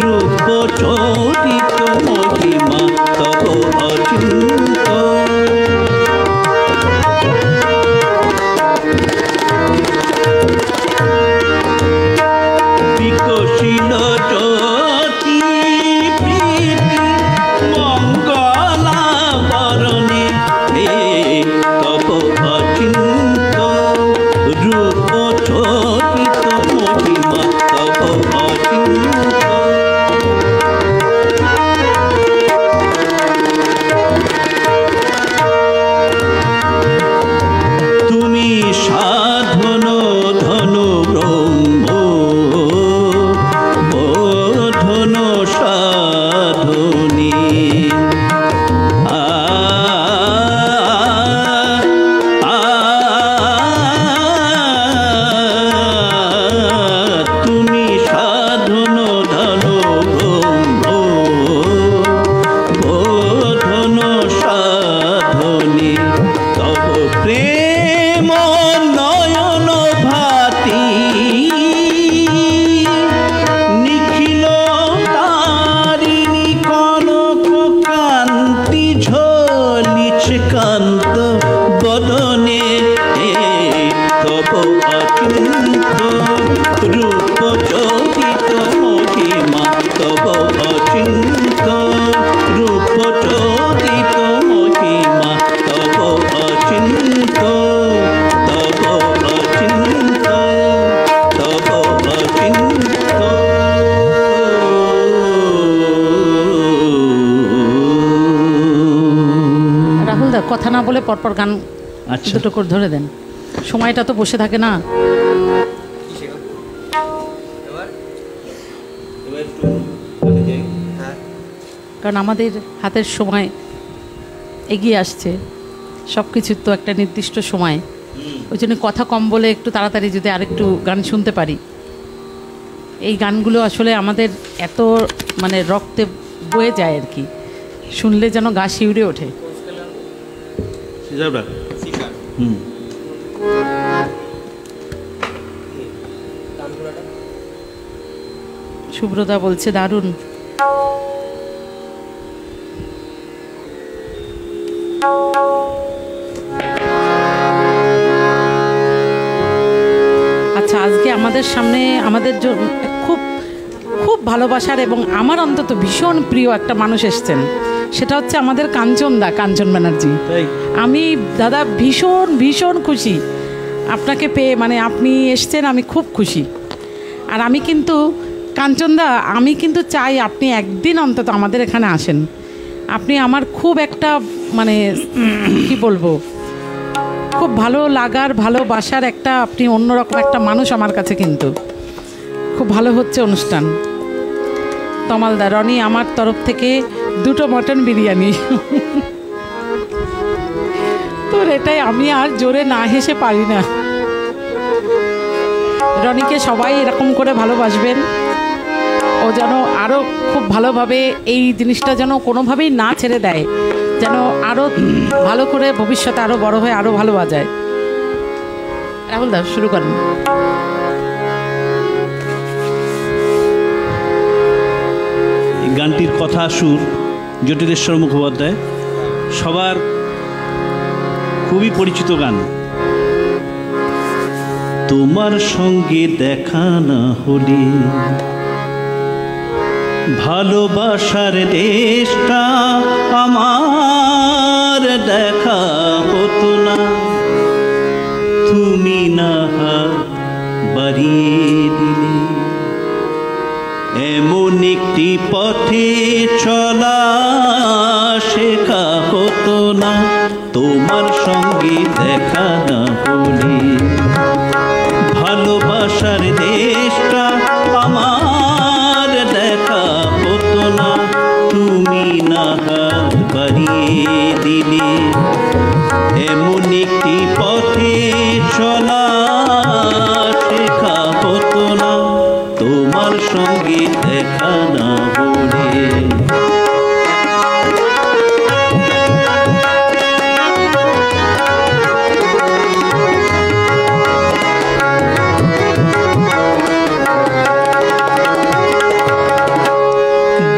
রূপ চোখিত মহিমা, তব অচিন্ত। বিকশিল তব অচিন্ত রূপ চরিত মহিমা তব অচিন্ত রূপ চরিত মহিমা তব অচিন্ত তব অচিন্ত তব অচিন্ত। রাহুল দা কথা না বলে পরপর গান আচ্ছা দুটো করে ধরে দেন, সময়টা তো বসে থাকে না। কারণ আমাদের হাতের সময় এগিয়ে আসছে, সব কিছুর তো একটা নির্দিষ্ট সময়, ওই জন্য কথা কম বলে একটু তাড়াতাড়ি যদি আরেকটু গান শুনতে পারি। এই গানগুলো আসলে আমাদের এত মানে রক্তে বয়ে যায় আর কি, শুনলে যেন গা শিউরে ওঠে। শুভ্রদা বলছে দারুণ। আচ্ছা, আজকে আমাদের সামনে আমাদের খুব খুব ভালোবাসার এবং আমার অন্তত ভীষণ প্রিয় একটা মানুষ এসছেন, সেটা হচ্ছে আমাদের কাঞ্চন ব্যানার্জি। আমি দাদা ভীষণ ভীষণ খুশি আপনাকে পেয়ে, মানে আপনি এসছেন, আমি খুব খুশি। আর আমি কিন্তু কাঞ্চনদা, আমি কিন্তু চাই আপনি একদিন অন্তত আমাদের এখানে আসেন। আপনি আমার খুব একটা মানে কি বলবো, খুব ভালো লাগার ভালোবাসার একটা, আপনি অন্যরকম একটা মানুষ আমার কাছে। কিন্তু খুব ভালো হচ্ছে অনুষ্ঠান। তমালদা, রনি আমার তরফ থেকে 2টো মটন বিরিয়ানি। তোর এটাই, আমি আর জোরে না হেসে পারি না। রনিকে সবাই এরকম করে ভালোবাসবেন, ও যেন আরও খুব ভালোভাবে এই জিনিসটা যেন কোনোভাবেই না ছেড়ে দেয়, যেন আরও ভালো করে ভবিষ্যতে আরও বড় হয়ে আরও ভালো বাজায়। রাহুল দা শুরু করেন। গানটির কথা সুর জটিলেশ্বর মুখোপাধ্যায়, সবার খুবই পরিচিত গান। তোমার সঙ্গে দেখা না হলে ভালোবাসার দেশটা আমার দেখা হতো না, তুমি না বাড়িয়ে দিলে এমন একটি পথে চলা শেখা হতো না, তোমার সঙ্গে দেখা না হলে ভালোবাসার দেশটা আমার দেখা হতো না, তুমি না বাড়িয়ে দিলে এমন একটি পথে চলা শেখা হতো না, তোমার সঙ্গে দেখা না হলে।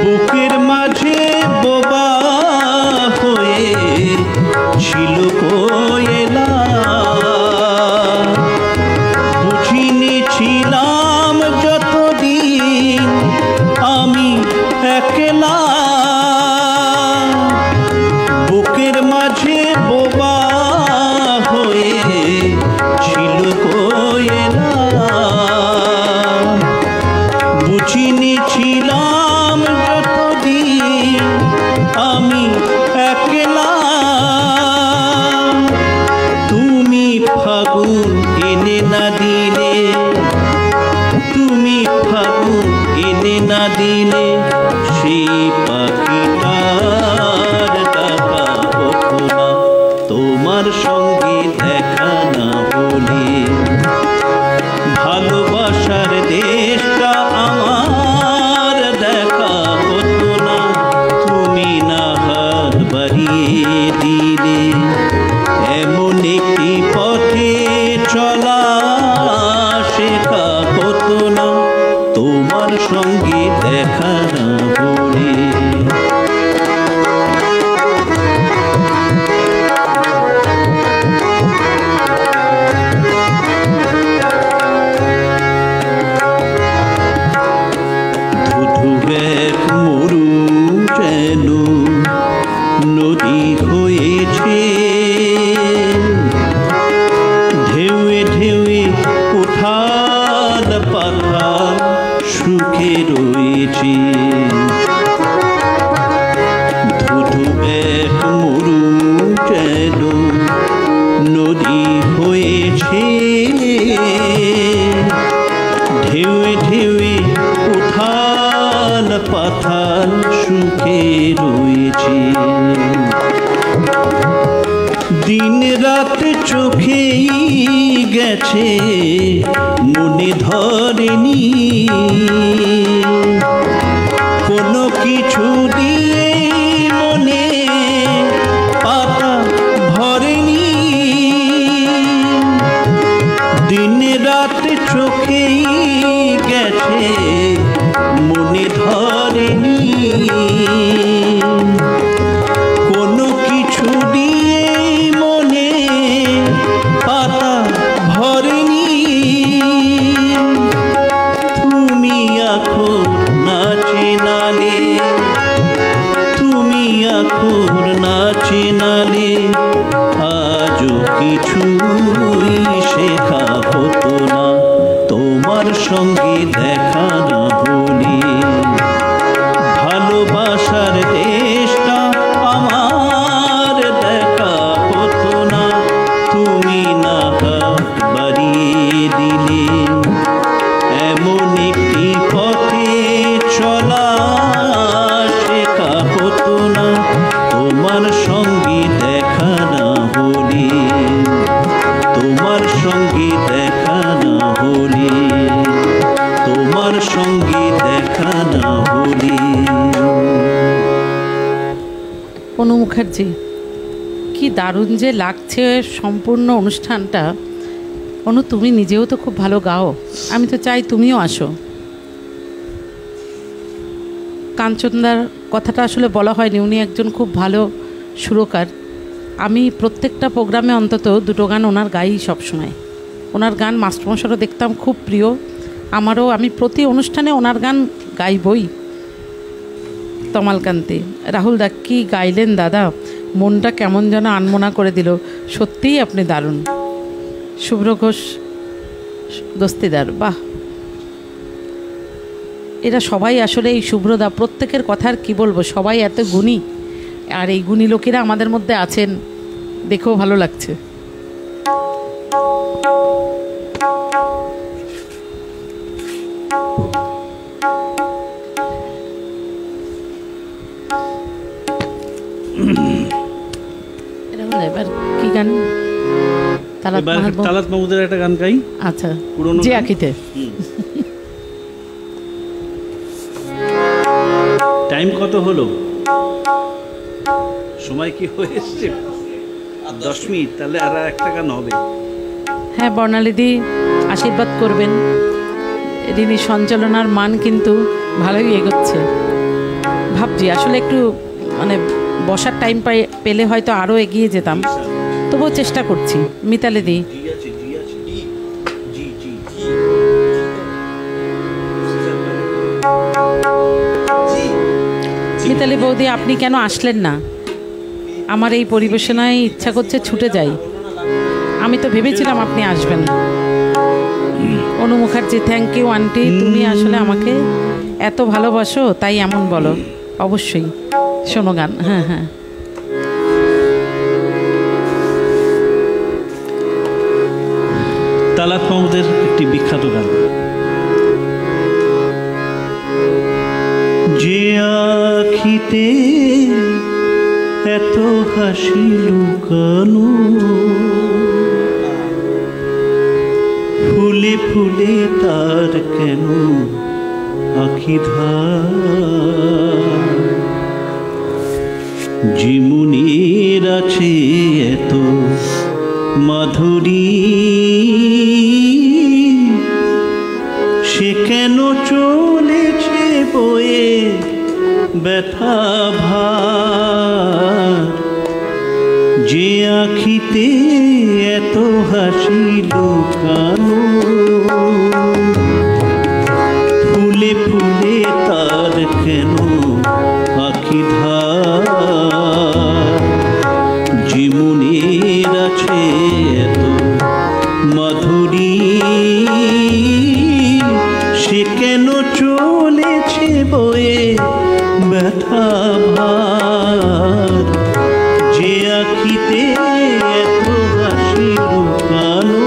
বুকের মাঝে বোবা হয়ে ছিল কোয়েলা, বুঝিনি ছিলাম যতদিন আমি একলা, বুকের মাঝে বোবা হয়ে ছিল কোয়েলা, বুঝিনি ছিলাম যতদিন আমি একলা, তুমি ফাগুন এনে না দিলে, তুমি ফাগুন এনে না দিলে সেই পাখিটার ডাকা হতো না, তোমার সঙ্গে দেখা না হলে ভালোবাসার দেশটা আমার দেখা হতো না, তুমি না হাত বাড়িয়ে দিলে এমন একটি পথে চলা শেখা হতো না, তোমার সঙ্গে দেখা না হলে। চোখেই গেছে মনে ধরেনি, কোনো কিছু দিয়ে মনে পাতা ভরেনি, দিন রাত চোখেই গেছে মনে ধরেনি, কোনো কিছু দিয়ে মনে পাতা ভরেনি, তুমি এখন না চেনালে, তুমি এখন না চেনালে আজও কিছুই শেখা হতো না, তোমার সঙ্গে দেখা না হলে। ভালোবাসার দেশটা আমার দেখা হতো না, তুমি না হাত বাড়িয়ে দিলে। এমন একটি পথে চলা শেখা হতো না, তোমার সঙ্গে দেখা না হলে, তোমার সঙ্গে দেখা না হলে, তোমার সঙ্গে দেখা না হলে। অনু মুখার্জি, কি দারুণ যে লাগছে সম্পূর্ণ অনুষ্ঠানটা। অনু, তুমি নিজেও তো খুব ভালো গাও, আমি তো চাই তুমিও আসো। কাঞ্চনদার কথাটা আসলে বলা হয়নি, উনি একজন খুব ভালো সুরকার। আমি প্রত্যেকটা প্রোগ্রামে অন্তত দুটো গান ওনার গাই সবসময়। ওনার গান মাস্টারমশাইও দেখতাম, খুব প্রিয় আমারও। আমি প্রতি অনুষ্ঠানে ওনার গান গাইবই। তমালকান্তি, রাহুল দা কি গাইলেন দাদা, মনটা কেমন যেন আনমনা করে দিল, সত্যিই আপনি দারুণ। শুভ্র ঘোষ দস্তিদার, বাহ, এরা সবাই আসলে এই শুভ্রদা প্রত্যেকের কথার কি বলবো, সবাই এত গুণী, আর এই গুণী লোকেরা আমাদের মধ্যে আছেন, দেখেও ভালো লাগছে। এবার কি গান? তালাত মাহমুদের একটা গান গাই। আচ্ছা, যে আঁকিতে। টাইম কত হলো? সময় কি হয়ে এসছে? 10 মিনিট, তাহলে আর একটা গান হবে। হ্যাঁ, বর্ণালীদি আশীর্বাদ করবেন। রিনি সঞ্চালনার মান কিন্তু ভালোই এগোচ্ছে। ভাবছি আসলে একটু মানে বসার টাইম পেলে হয়তো আরও এগিয়ে যেতাম, তবুও চেষ্টা করছি। মিতালিদি, মিতালি বৌদি, আপনি কেন আসলেন না? আমার এই পরিবেশনায় ইচ্ছা করছে ছুটে যাই। আমি তো ভেবেছিলাম আপনি আসবেন। অনু মুখার্জি, থ্যাংক ইউ আন্টি, তুমি আসলে আমাকে এত ভালোবাসো, তাই এমন বলো। অবশ্যই শোনো গান। হ্যাঁ হ্যাঁ, তালাত মাহমুদের একটি বিখ্যাত গান। যে আখিতে এত হাসি লুকানো, ফুলে ফুলে তার কেন আখি ধার, যে মনের আছে এত মাধুরী, সে কেন চলেছে বয়ে ব্যথা ভার, যে আখিতে এত হাসি লুকানো, ফুলে ফুলে তার কেন আখি ধার, যে মনের আছে এত মাধুরী, সে কেন চলেছে বয়ে ব্যথা ভার, যে আখিতে এত হাসি লুকানো।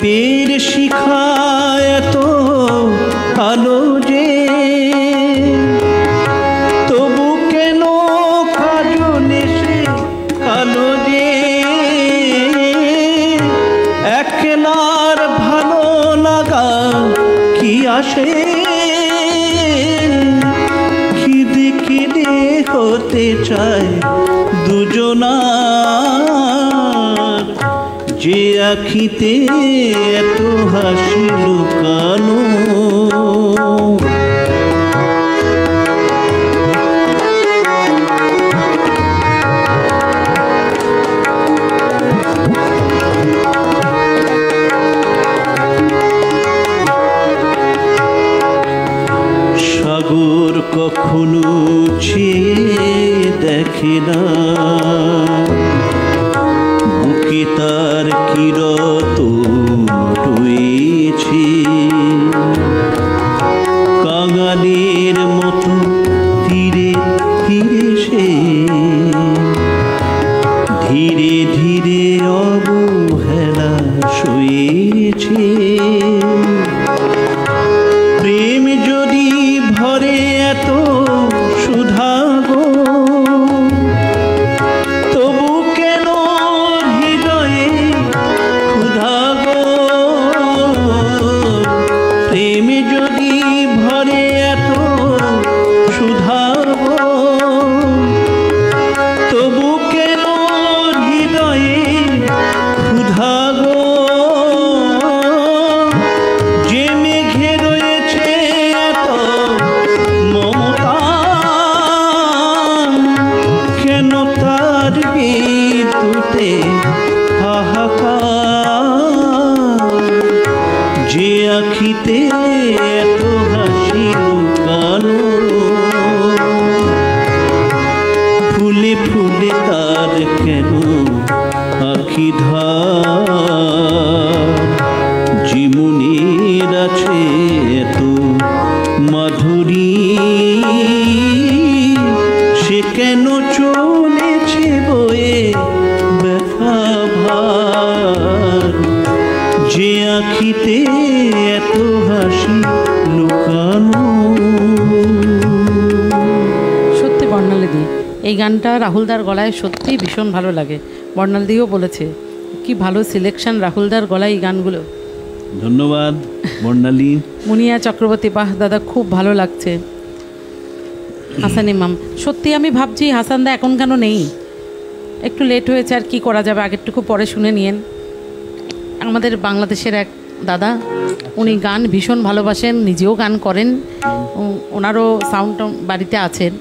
দীপের শিখা এত আলো যে, তবু কেন কাজলে সে কালো যে। একলার ভালো লাগা কি আসে, খিদে খিদে হতে চায় দুজনার, যে আখিতে এত হাসি লুকানো। সাগর কখনো চেয়ে দেখে না, বুকে তার কিরত রয়েছে। কাঙালের মতো ধীরে ধীরে সে, ধীরে ধীরে অবহেলা সয়েছে। প্রেম যদি ভরে এত সুধা গো, তবু কেন হৃদয়ে ক্ষুধা গো। প্রেম যদি ভরে এত সুধা গো, তবু কেন হৃদয়ে ক্ষুধা গো। যে মেঘে রয়েছে এত মমতা, কেন তার বিদ্যুতে হাহাকার। যে আখিতে এত হাসি লুকানো, ফুলে ফুলে তার কেন আখি ধার। জীবনের আছে এত মাধুরী, সে কেন চলেছে বয়ে ব্যথা ভার। যে আখিতে এত হাসি লুকানো। সত্যি বর্ণালীদি, এই গানটা রাহুলদার গলায় সত্যিই ভীষণ ভালো লাগে। বর্ণালীদিও বলেছে কি ভালো সিলেকশন রাহুলদার গলায় এই গানগুলো। ধন্যবাদ বর্ণালী। মুনিয়া চক্রবর্তী, বাহ দাদা খুব ভালো লাগছে। হাসান ইমাম, সত্যি আমি ভাবছি হাসানদা এখন কেন নেই, একটু লেট হয়েছে, আর কি করা যাবে, আগেরটুকু পরে শুনে নিয়েন। আমাদের বাংলাদেশের এক দাদা, উনি গান ভীষণ ভালোবাসেন, নিজেও গান করেন, ওনারও সাউন্ড বাড়িতে আছেন।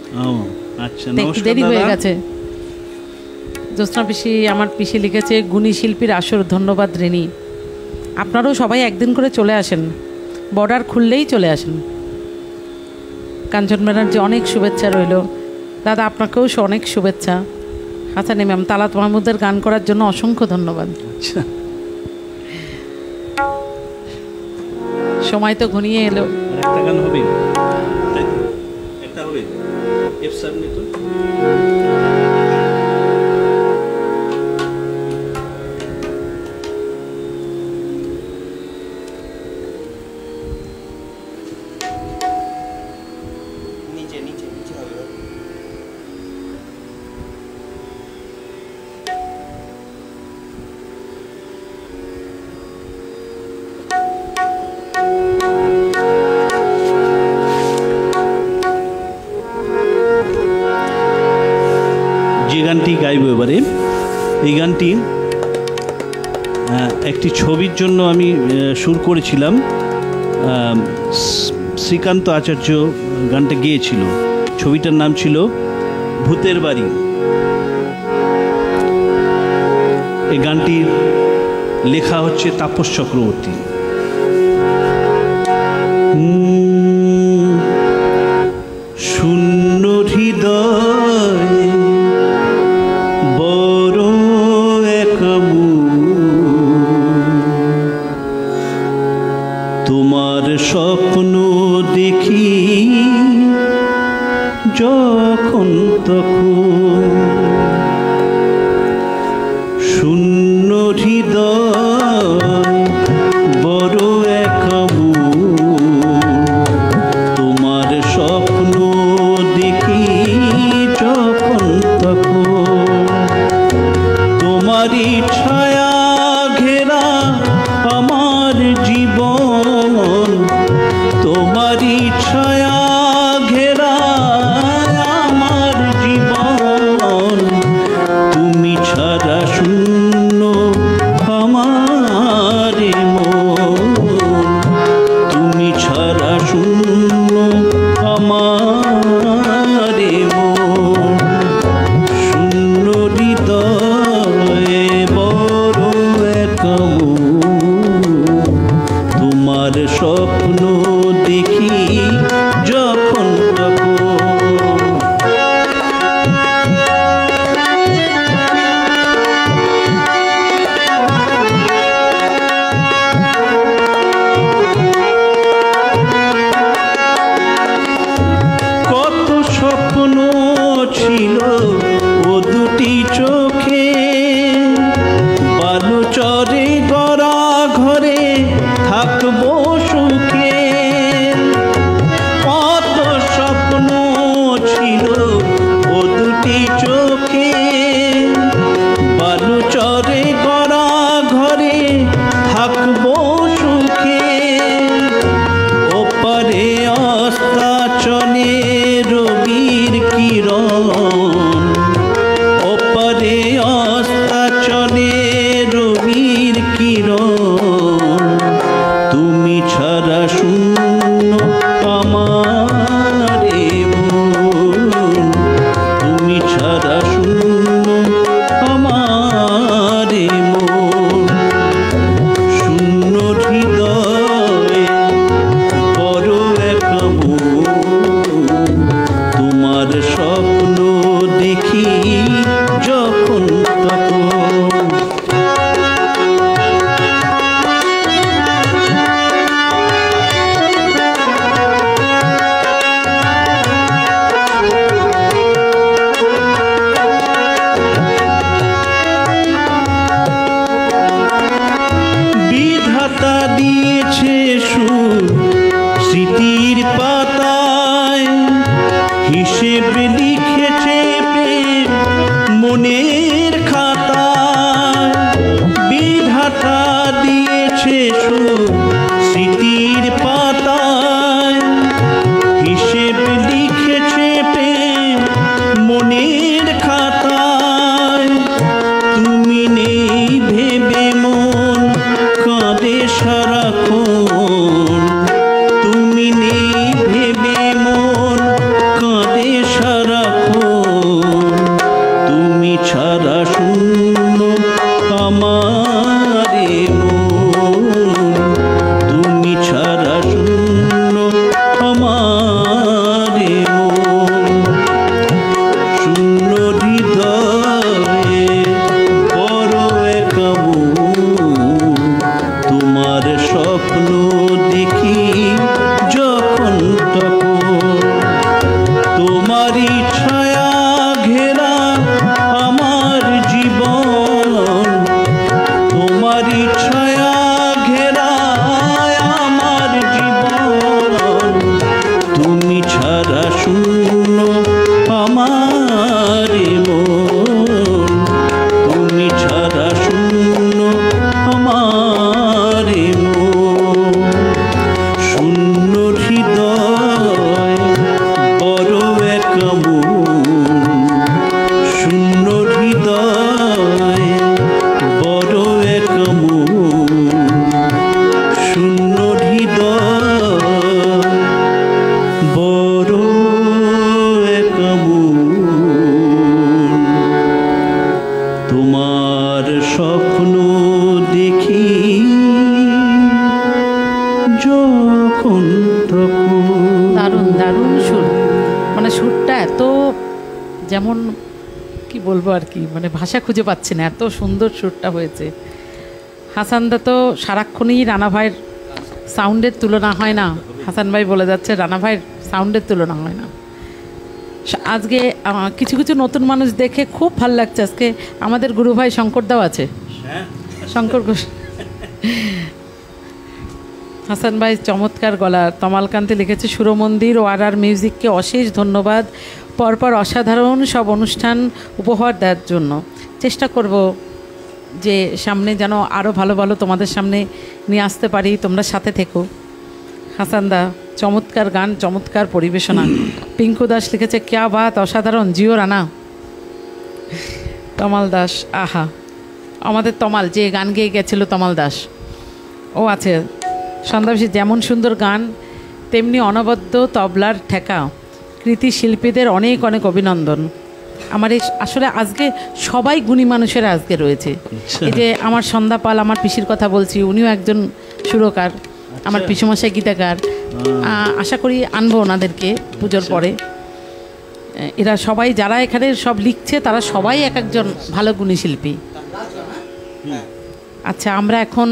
আচ্ছা, একটু দেরি হয়ে গেছে। জ্যোৎস্না পিসি, আমার পিসি লিখেছে গুণী শিল্পীর আসর, ধন্যবাদ রেনি। আপনারাও সবাই একদিন করে চলে আসেন, বর্ডার খুললেই চলে আসেন। কাঞ্চন ব্যানার্জি, অনেক শুভেচ্ছা রইল দাদা, আপনাকেও অনেক শুভেচ্ছা। হাসান ইমাম, তালাত মাহমুদের গান করার জন্য অসংখ্য ধন্যবাদ। আচ্ছা, সময় তো ঘনিয়ে এলো। একটা গান হবে, একটা হবে এফ সামনে তো। যে গানটি গাইব এবারে, এই গানটি একটি ছবির জন্য আমি সুর করেছিলাম। শ্রীকান্ত আচার্য গানটা গেয়েছিল। ছবিটার নাম ছিল ভূতের বাড়ি। এই গানটির লেখা হচ্ছে তাপস চক্রবর্তী। শূন্য হৃদয় বড় একামু, তোমার স্বপ্ন দেখি যখন তখন। শূন্য হৃদয় আমারে মন তুমি ছাড়া শূন্য আমারে মন শূন্য হৃদয়ে বড় একা মন তোমার স্বপ্ন দেখি যখন তখন কত স্বপ্ন ছিল ও দুটি চোখে বালুচরে গড়া ঘরে থাকবো সুখে কত স্বপ্ন ছিল ও দুটি চোখে বালুচরে গড়া ঘরে থাকবো সুখে ওপারে অস্তাচলে রবির কিরণ ওপারে অস্তাচলে রবির কিরণ তুমি ছাড়া শূন্য আমারে মন তুমি ছাড়া শূন্য আমারে মন শূন্য হৃদয়ে বড় একা মন তোমার স্বপ্ন দেখি যখন তখন বিধাতা দিয়েছে সুর স্মৃতির পাতায় হিসেব লিখেছে প্রেম মনের খাতায় বিধাতা দিয়েছে সুর স্মৃতির পাতায় হিসেব লিখেছে প্রেম মনের খাতায় তুমি নেই ভেবে মন কাঁদে সারাক্ষণ তুমি নেই ভেবে মন কাঁদে সারাক্ষণ তুমি ছাড়া শূন্য আমারে মন তুমি ছাড়া শূন্য আমারে মন শূন্য হৃদয়ে বড় একা মন তোমার স্বপ্ন দেখি যখন তখন তোমারই ছায়া ঘেরা আমার জীবন তোমারই ছায়া ঘেরা আমার জীবন তুমি ছাড়া শূন্য আমারে মন তুমি ছাড়া শূন্য আমারে মন শূন্য হৃদয় বড় একা মন শূন্য হৃদয় বড় একা মন শূন্য হৃদয় বড় একা মন তোমার স্বপ্ন দেখি যখন তখন দারুণ দারুণ সুর, মানে সুরটা এত, যেমন কি বলবো আর কি, মানে ভাষা খুঁজে পাচ্ছি না, এত সুন্দর সুরটা হয়েছে। হাসানদা তো সারাক্ষণই রানা ভাইয়ের সাউন্ডের তুলনা হয় না, হাসান ভাই বলে যাচ্ছে রানা ভাইয়ের সাউন্ডের তুলনা হয় না। আজকে কিছু কিছু নতুন মানুষ দেখে খুব ভালো লাগছে। আজকে আমাদের গুরু ভাই শঙ্করদাও আছে, শঙ্কর ঘোষ। হাসান ভাই চমৎকার গলা। তমালকান্তি লিখেছে সুরমন্দির ও আর মিউজিককে অশেষ ধন্যবাদ, পরপর অসাধারণ সব অনুষ্ঠান উপহার দেওয়ার জন্য। চেষ্টা করব যে সামনে যেন আরও ভালো ভালো তোমাদের সামনে নিয়ে আসতে পারি, তোমরা সাথে থেকো। হাসানদা চমৎকার গান, চমৎকার পরিবেশনা। পিঙ্কু দাস লিখেছে ক্যা বাত, অসাধারণ, জিও রানা। তমাল দাস, আহা, আমাদের তমাল যে গান গেয়ে গেছিল তমাল দাস, ও আছে সন্ধ্যাবেশী যেমন সুন্দর গান তেমনি অনবদ্য তবলার ঠেকা কৃতি শিল্পীদের অনেক অনেক অভিনন্দন। আমার এই আসলে আজকে সবাই গুণী মানুষেরা আজকে রয়েছে। এই যে আমার সন্ধ্যা পাল, আমার পিসির কথা বলছি, উনিও একজন সুরকার, আমার পিসুমশাই গীতাকার। আশা করি আনবো ওনাদেরকে পুজোর পরে। এরা সবাই যারা এখানে সব লিখছে তারা সবাই এক একজন ভালো গুণী শিল্পী। আচ্ছা, আমরা এখন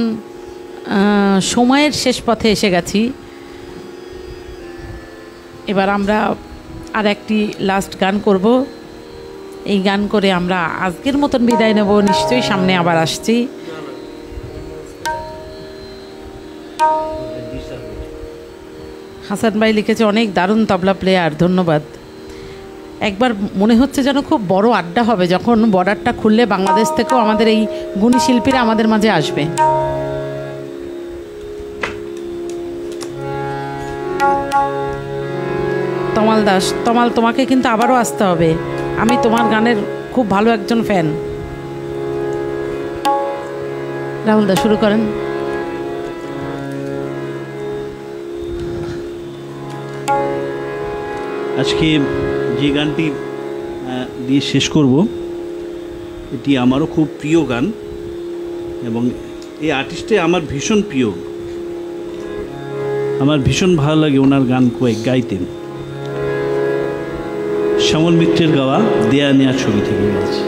সময়ের শেষ পথে এসে গেছি। এবার আমরা আর একটি লাস্ট গান করব। এই গান করে আমরা আজকের মতন বিদায় নেব। নিশ্চয়ই সামনে আবার আসছি। হাসান ভাই লিখেছে অনেক দারুণ তবলা প্লেয়ার, ধন্যবাদ। একবার মনে হচ্ছে যেন খুব বড় আড্ডা হবে, যখন বর্ডারটা খুললে বাংলাদেশ থেকেও আমাদের এই গুণী শিল্পীরা আমাদের মাঝে আসবে। তমাল দাস, তমাল তোমাকে কিন্তু আবারও আসতে হবে, আমি তোমার গানের খুব ভালো একজন ফ্যান। রাহুল দা শুরু করেন। আজকে যে গানটি দিয়ে শেষ করব, এটি আমারও খুব প্রিয় গান এবং এই আর্টিস্টে আমার ভীষণ প্রিয়। আমার ভীষণ ভালো লাগে ওনার গান গাইতেন। শ্যামল মিত্রের গাওয়া দেয়া নেয়া ছবি থেকে গেছে।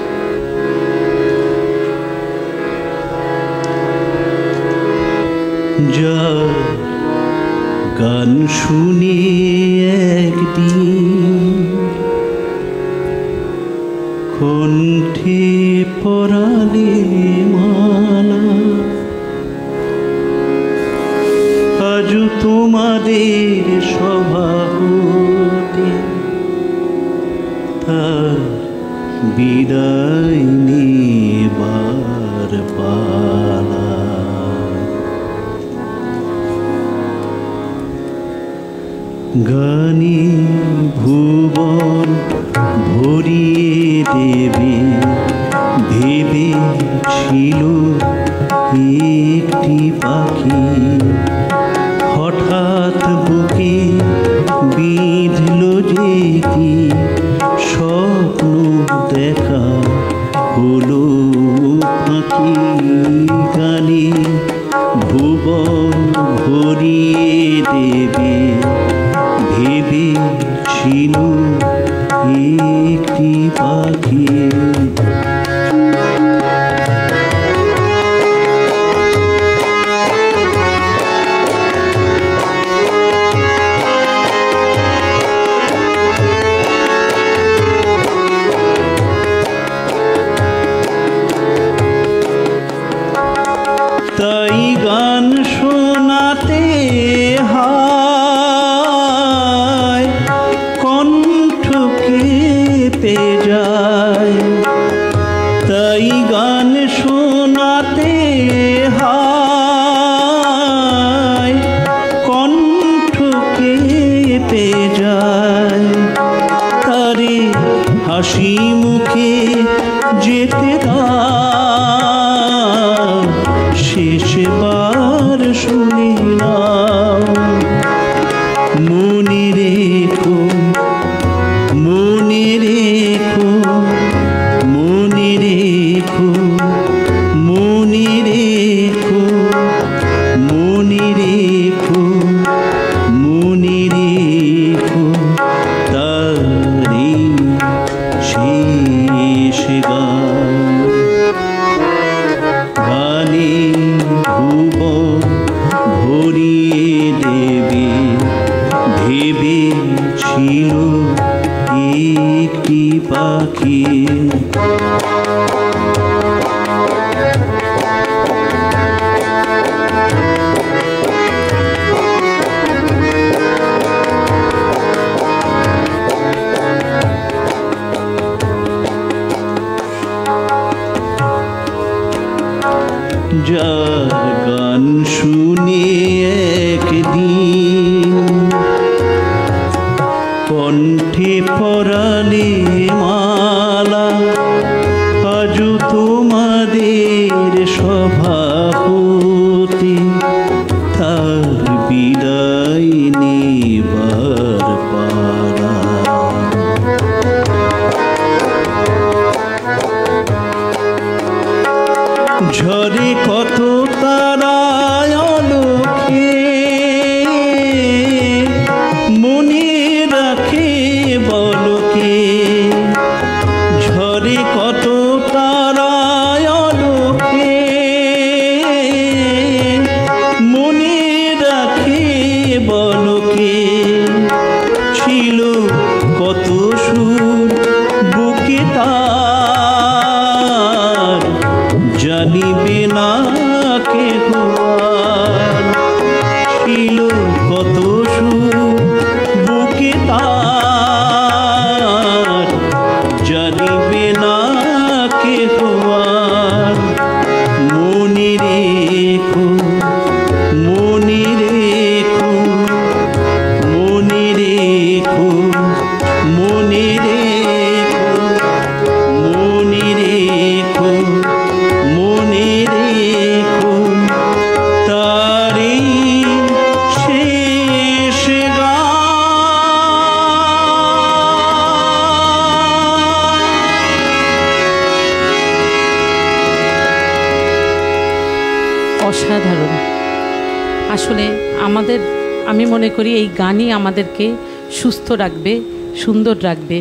যা গান শুনি একদিন কণ্ঠে পরালে মালা, আজ তোমাদের সভা হতে তার বিদায় নেবার পালা। গানে ভুবন ভরিয়ে দেবে ভেবেছিল একটি পাখি, হঠাৎ বুকে বিঁধল যে কি স্বপ্ন দেখা হলো পাখি। গানে ভুবন ভরিয়ে দেবে ভেবেছিল একটি পাখি। তাই গান শোনাতে হয় কণ্ঠ কেঁপে যায়, তাই গান শোনাতে হয় কণ্ঠ কেঁপে যায়। তারে হাসি মুখে যেতে দাও, শেষ অসাধারণ। আসলে আমি মনে করি এই গানই আমাদেরকে সুস্থ রাখবে, সুন্দর রাখবে।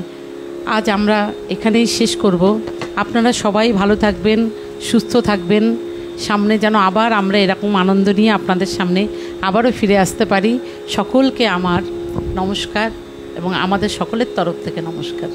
আজ আমরা এখানেই শেষ করব। আপনারা সবাই ভালো থাকবেন, সুস্থ থাকবেন। সামনে যেন আবার আমরা এরকম আনন্দ নিয়ে আপনাদের সামনে আবারও ফিরে আসতে পারি। সকলকে আমার নমস্কার এবং আমাদের সকলের তরফ থেকে নমস্কার।